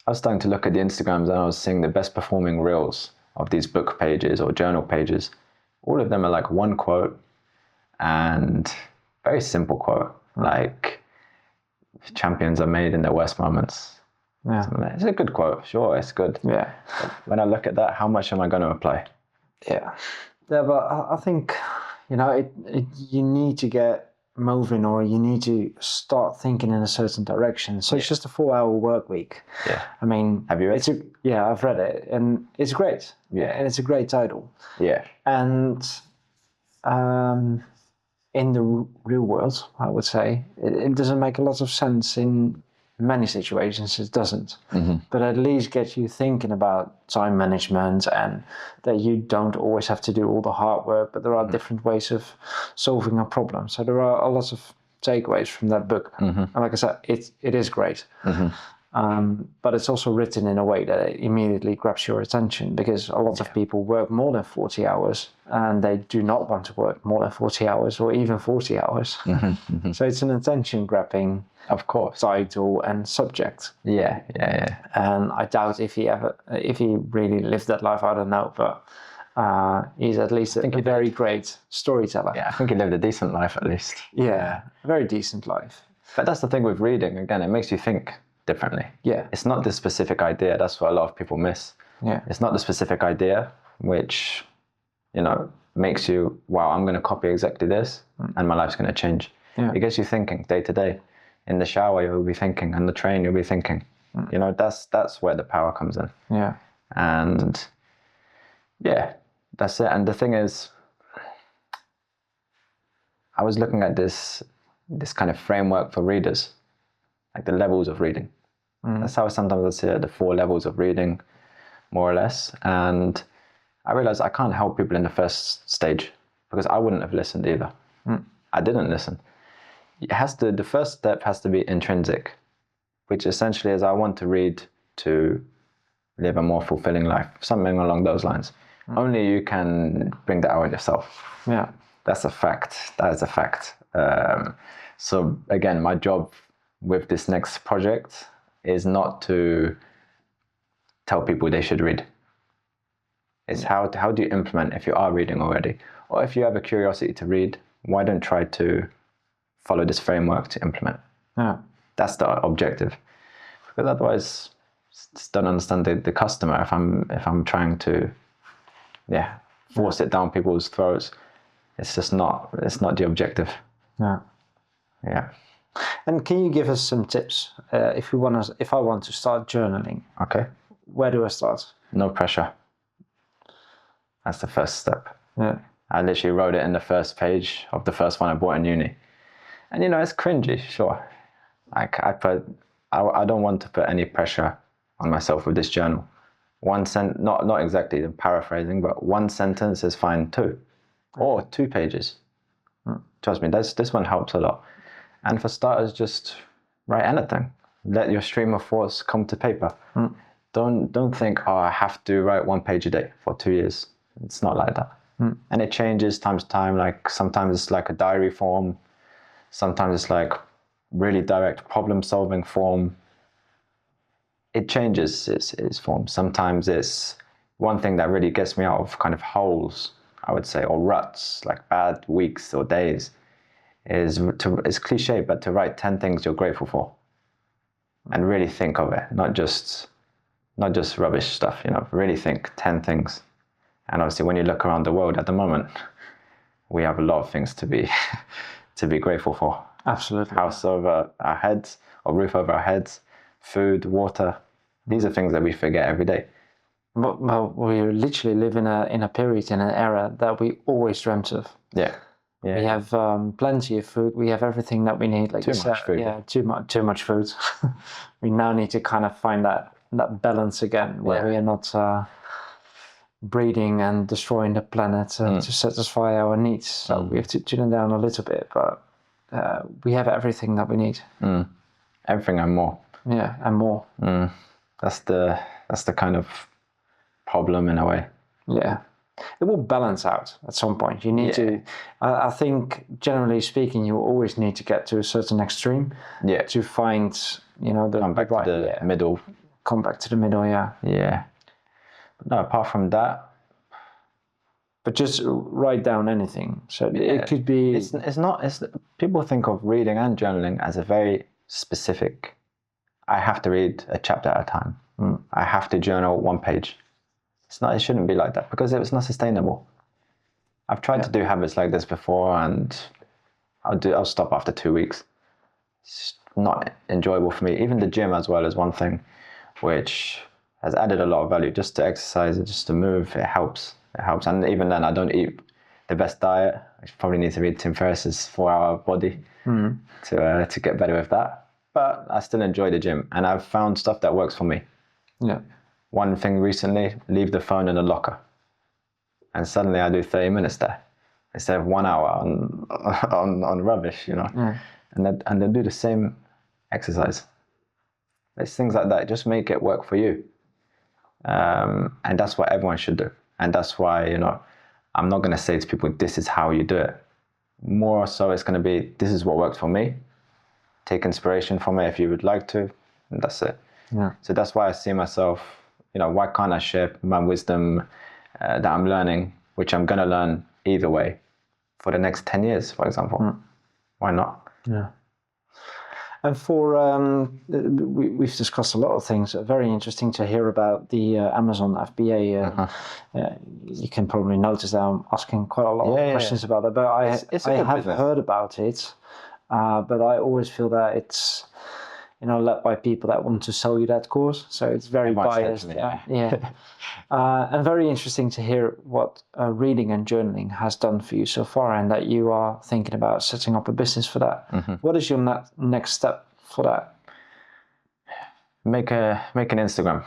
I was starting to look at the Instagrams, and I was seeing the best performing reels of these book pages or journal pages. All of them are like one quote and very simple quote, like, champions are made in their worst moments. Yeah. It's a good quote, sure, it's good. Yeah. But when I look at that, how much am I going to apply? Yeah. Yeah, but I think, you know, you need to get moving, or you need to start thinking in a certain direction. So it's just a 4-hour work week. Yeah. I mean, have you read it? Yeah, I've read it, and it's great. Yeah. And it's a great title. Yeah. And in the real world, I would say, it doesn't make a lot of sense in many situations. It doesn't. But at least get you thinking about time management, and that you don't always have to do all the hard work, but there are different ways of solving a problem. So there are a lot of takeaways from that book. And like I said, it is great. But it's also written in a way that it immediately grabs your attention, because a lot of people work more than 40 hours and they do not want to work more than 40 hours or even 40 hours. So it's an attention grabbing, of course, title and subject. Yeah. And I doubt if he really lived that life, I don't know, but he's at least a very great storyteller. Yeah, I think he lived a decent life at least. Yeah, a very decent life. But that's the thing with reading. Again, it makes you think differently. Yeah. It's not the specific idea. That's what a lot of people miss. Yeah. It's not the specific idea which, makes you, wow, I'm going to copy exactly this and my life's going to change. Yeah. It gets you thinking day to day. In the shower, you'll be thinking. On the train, you'll be thinking. That's where the power comes in. Yeah. And yeah, that's it. And the thing is, I was looking at this kind of framework for readers, like the levels of reading. That's how sometimes I see it, the 4 levels of reading, more or less. And I realized I can't help people in the first stage because I wouldn't have listened either. I didn't listen. The first step has to be intrinsic, which essentially is I want to read to live a more fulfilling life, something along those lines. Only you can bring that out yourself. Yeah. That's a fact. That is a fact. So again, my job with this next project is not to tell people they should read. It's how do you implement if you are reading already? Or if you have a curiosity to read, why don't try to follow this framework to implement? Yeah. That's the objective. Because otherwise, just don't understand the customer if I'm trying to force it down people's throats. It's just not the objective. Yeah. Yeah. And can you give us some tips if I want to start journaling? Okay. Where do I start? No pressure. That's the first step. Yeah. I literally wrote it in the first page of the first one I bought in uni. And it's cringy, sure. I don't want to put any pressure on myself with this journal. Not exactly paraphrasing, but one sentence is fine too. Or 2 pages. Trust me, this one helps a lot. And for starters, just write anything. Let your stream of thoughts come to paper. Don't think, I have to write 1 page a day for 2 years. It's not like that. And it changes time to time. Like sometimes it's like a diary form. Sometimes it's like really direct problem solving form. It changes its form. Sometimes it's one thing that really gets me out of kind of holes, I would say, or ruts, like bad weeks or days, it's cliche, but to write 10 things you're grateful for and really think of it, not just rubbish stuff, really think 10 things. And obviously when you look around the world at the moment, we have a lot of things to be grateful for. Absolutely. House over our heads, or roof over our heads, food, water. These are things that we forget every day. Well, we literally live in a period, in an era that we always dreamt of. Yeah. We have plenty of food. We have everything that we need. Like too much food. Yeah, too much food. We now need to kind of find that balance again, where we are not breeding and destroying the planet to satisfy our needs. So we have to tune it down a little bit, but we have everything that we need. Everything and more. Yeah, and more. That's the kind of problem in a way. Yeah. It will balance out at some point. You need to, I think, generally speaking, you always need to get to a certain extreme to find, come back to the middle. Come back to the middle, yeah. Yeah. But no, apart from that. But just write down anything. So it could be. People think of reading and journaling as a very specific. I have to read a chapter at a time. I have to journal 1 page. It shouldn't be like that because it's not sustainable. I've tried to do habits like this before, and I'll stop after 2 weeks. It's not enjoyable for me. Even the gym as well is one thing which has added a lot of value. Just to exercise, just to move, it helps. And even then, I don't eat the best diet. I probably need to read Tim Ferriss's 4-Hour Body to get better with that. But I still enjoy the gym, and I've found stuff that works for me. Yeah. One thing recently, leave the phone in a locker. And suddenly I do 30 minutes there instead of 1 hour on rubbish, And then do the same exercise. There's things like that. Just make it work for you. And that's what everyone should do. And that's why, I'm not going to say to people, this is how you do it. More so it's going to be, this is what works for me. Take inspiration from it if you would like to. And that's it. Yeah. So that's why I see myself, why can't I share my wisdom that I'm learning, which I'm going to learn either way for the next 10 years, for example. Why not? Yeah. And we've discussed a lot of things. Very interesting to hear about the Amazon FBA. You can probably notice that I'm asking quite a lot of questions about that. But It's I a good have business. heard about it, but I always feel that it's led by people that want to sell you that course. So it's very Everyone's biased. And very interesting to hear what reading and journaling has done for you so far, and that you are thinking about setting up a business for that. What is your next step for that? Make an Instagram,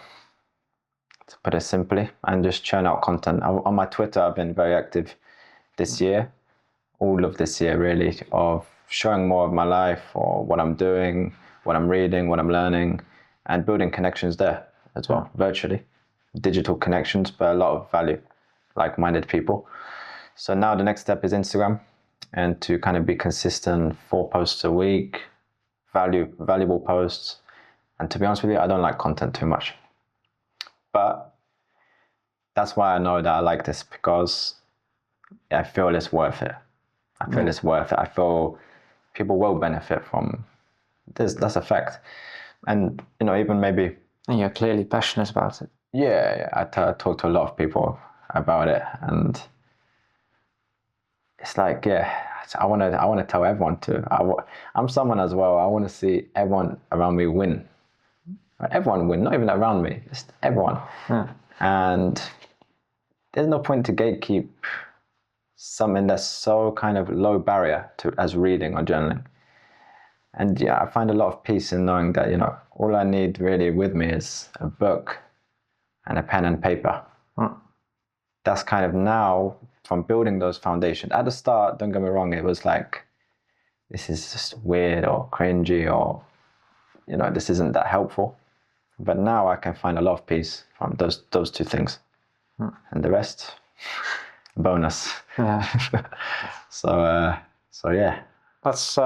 to put it simply, and just churn out content. On my Twitter, I've been very active this year, all of this year really, of showing more of my life or what I'm doing, what I'm reading, what I'm learning, and building connections there as well, virtually. Digital connections, but a lot of value, like-minded people. So now the next step is Instagram, and to kind of be consistent, 4 posts a week, valuable posts. And to be honest with you, I don't like content too much. But that's why I know that I like this, because I feel it's worth it. I feel people will benefit from this. That's a fact. And, even maybe... And you're clearly passionate about it. Yeah, I talk to a lot of people about it, and it's like, I want to tell everyone to. I'm someone as well. I want to see everyone around me win. Everyone win, not even around me, just everyone. Yeah. And there's no point to gatekeep something that's so kind of low barrier as reading or journaling. And I find a lot of peace in knowing that, all I need really with me is a book and a pen and paper. That's kind of now, from building those foundations. At the start, don't get me wrong, it was like, this is just weird or cringy, or, this isn't that helpful. But now I can find a lot of peace from those 2 things. And the rest, bonus. Yeah. So yeah. Let's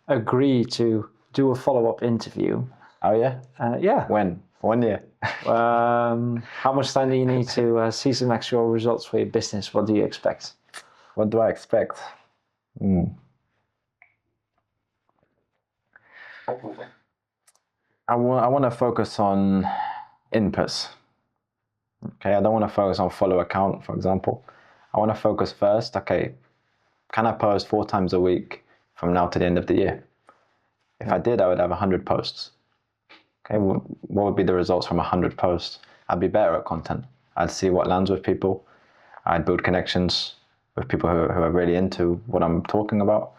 agree to do a follow-up interview. Oh yeah? Yeah. When? 1 year? How much time do you need to see some actual results for your business? What do you expect? What do I expect? I want to focus on inputs. Okay, I don't want to focus on follow account, for example. I want to focus first, okay, can I post 4 times a week from now to the end of the year? If I did, I would have 100 posts. Okay, what would be the results from 100 posts? I'd be better at content. I'd see what lands with people. I'd build connections with people who are really into what I'm talking about.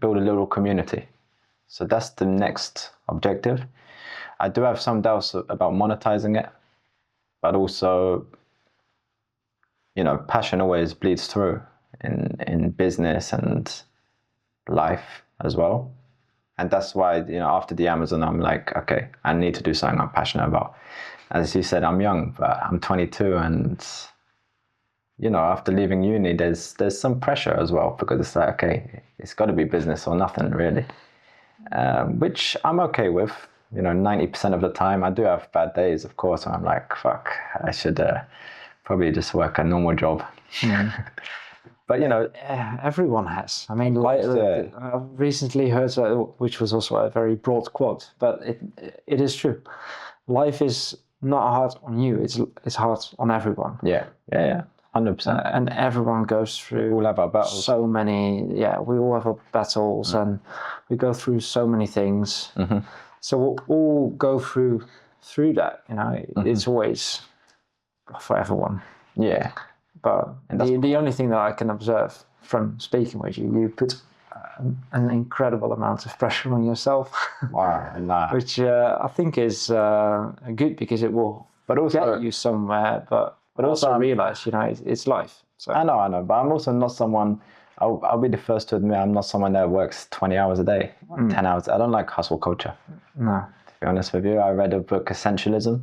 Build a little community. So that's the next objective. I do have some doubts about monetizing it, but also, passion always bleeds through in business and life as well. And that's why, after the Amazon, I'm like, okay, I need to do something I'm passionate about. As you said, I'm young, but I'm 22, and, after leaving uni, there's some pressure as well, because it's like, okay, it's got to be business or nothing, really. Which I'm okay with. 90% of the time. I do have bad days, of course, and I'm like, fuck, I should probably just work a normal job. But, everyone has. I mean, I recently heard, which was also a very broad quote, but it is true. Life is not hard on you, it's hard on everyone. Yeah, 100%. And everyone goes through... We all have our battles. So many, we all have our battles, and we go through so many things. So we'll all go through that, It's always for everyone. Yeah. But the only thing that I can observe from speaking with you, you put an incredible amount of pressure on yourself. Wow, which I think is good, because it will get you somewhere, but also realize, it's life. So. I know, but I'm also not someone... I'll be the first to admit I'm not someone that works 20 hours a day, 10 hours. I don't like hustle culture. No. To be honest with you, I read a book, Essentialism,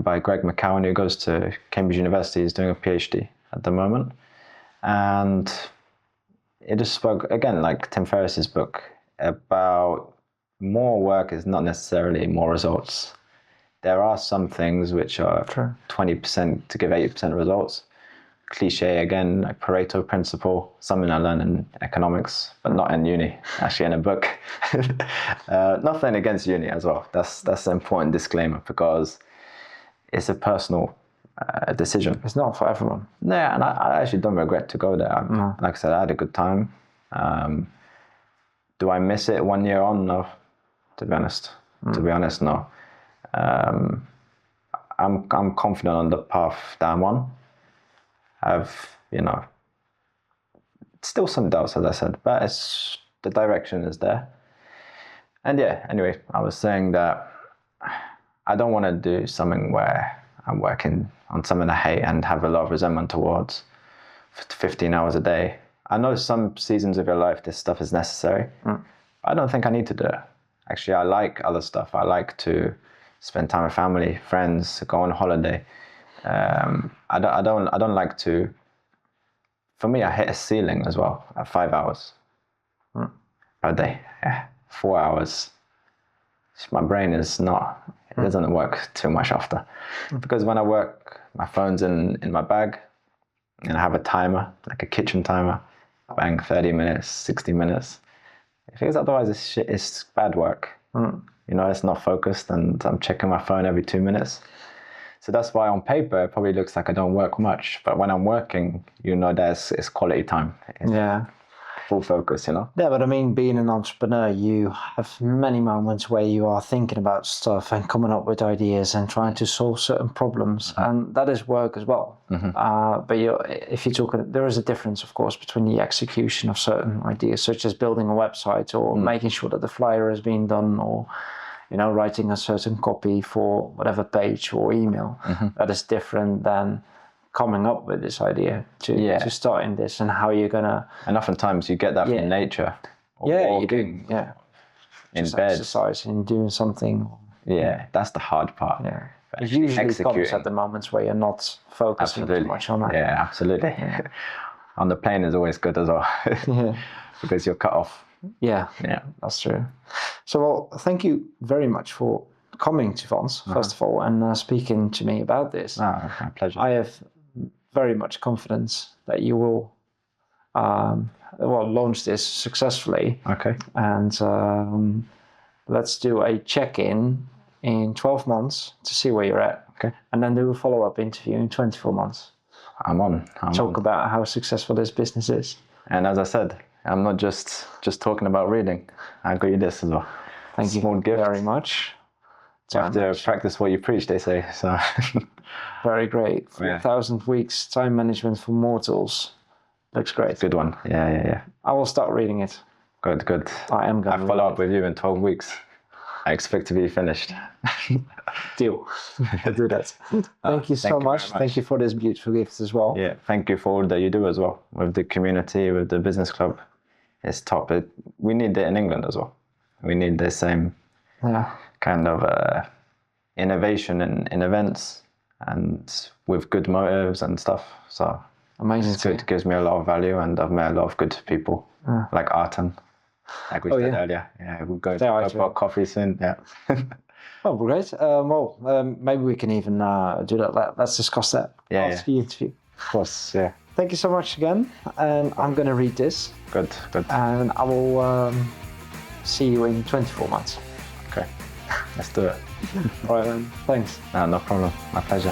by Greg McCowan, who goes to Cambridge University. He's doing a PhD at the moment. And it just spoke, again, like Tim Ferriss's book, about more work is not necessarily more results. There are some things which are 20% to give 80% results. cliche again, like Pareto principle, something I learned in economics, but not in uni, actually in a book. Nothing against uni as well. That's an important disclaimer because it's a personal decision. It's not for everyone. No, and I actually don't regret to go there. Like I said, I had a good time. Do I miss it 1 year on? No, to be honest. To be honest, no. I'm confident on the path that I'm on. I've, still some doubts, as I said, but the direction is there. And yeah, anyway, I was saying that I don't want to do something where I'm working on something I hate and have a lot of resentment towards 15 hours a day. I know some seasons of your life this stuff is necessary. I don't think I need to do it. Actually, I like other stuff. I like to spend time with family, friends, go on holiday. I don't like to. For me, I hit a ceiling as well at 5 hours per day. Yeah, 4 hours. My brain is not. It doesn't work too much after, because when I work, my phone's in my bag, and I have a timer, like a kitchen timer. Bang, 30 minutes, 60 minutes. Because otherwise, it's bad work. It's not focused, and I'm checking my phone every 2 minutes. So that's why on paper it probably looks like I don't work much, but when I'm working, it's quality time. It's full focus, Yeah, but I mean, being an entrepreneur, you have many moments where you are thinking about stuff and coming up with ideas and trying to solve certain problems, and that is work as well. But if you talk, there is a difference, of course, between the execution of certain ideas, such as building a website or making sure that the flyer has been done, or writing a certain copy for whatever page or email. That is different than coming up with this idea to starting this, and how you're gonna. And oftentimes you get that from nature. Walking, you do. Yeah. In just bed, exercising, doing something. Yeah, that's the hard part. Yeah. It usually comes at the moments where you're not focusing too much on that. Yeah, absolutely. On the plane is always good as well. Because you're cut off. Yeah, that's true. So, well, thank you very much for coming to Vans, first of all, and speaking to me about this. My pleasure. I have very much confidence that you will launch this successfully. Okay. And let's do a check-in in 12 months to see where you're at. Okay. And then do a follow-up interview in 24 months. I'm on. Talk about how successful this business is. And as I said, I'm not just talking about reading. I got you this as well. Thank you very much. You have to practice what you preach, they say. So very great. 4,000 weeks, time management for mortals. Looks great. Good one. Yeah. I will start reading it. Good. I am going to follow up with you in 12 weeks. I expect to be finished. Deal. I'll do that. Thank you so much. Thank you for this beautiful gift as well. Yeah, thank you for all that you do as well with the community, with the business club. It's top. We need it in England as well. We need the same kind of innovation in events and with good motives and stuff. So amazing. It's good. It gives me a lot of value, and I've met a lot of good people like Anton, like we said earlier. Yeah, we'll go for coffee soon. Yeah. Oh, great. Maybe we can even do that. Let's discuss that after the interview. Of course, yeah. Thank you so much again. And I'm going to read this. Good. And I will see you in 24 months. Okay, let's do it. All right, then. Thanks. No problem. My pleasure.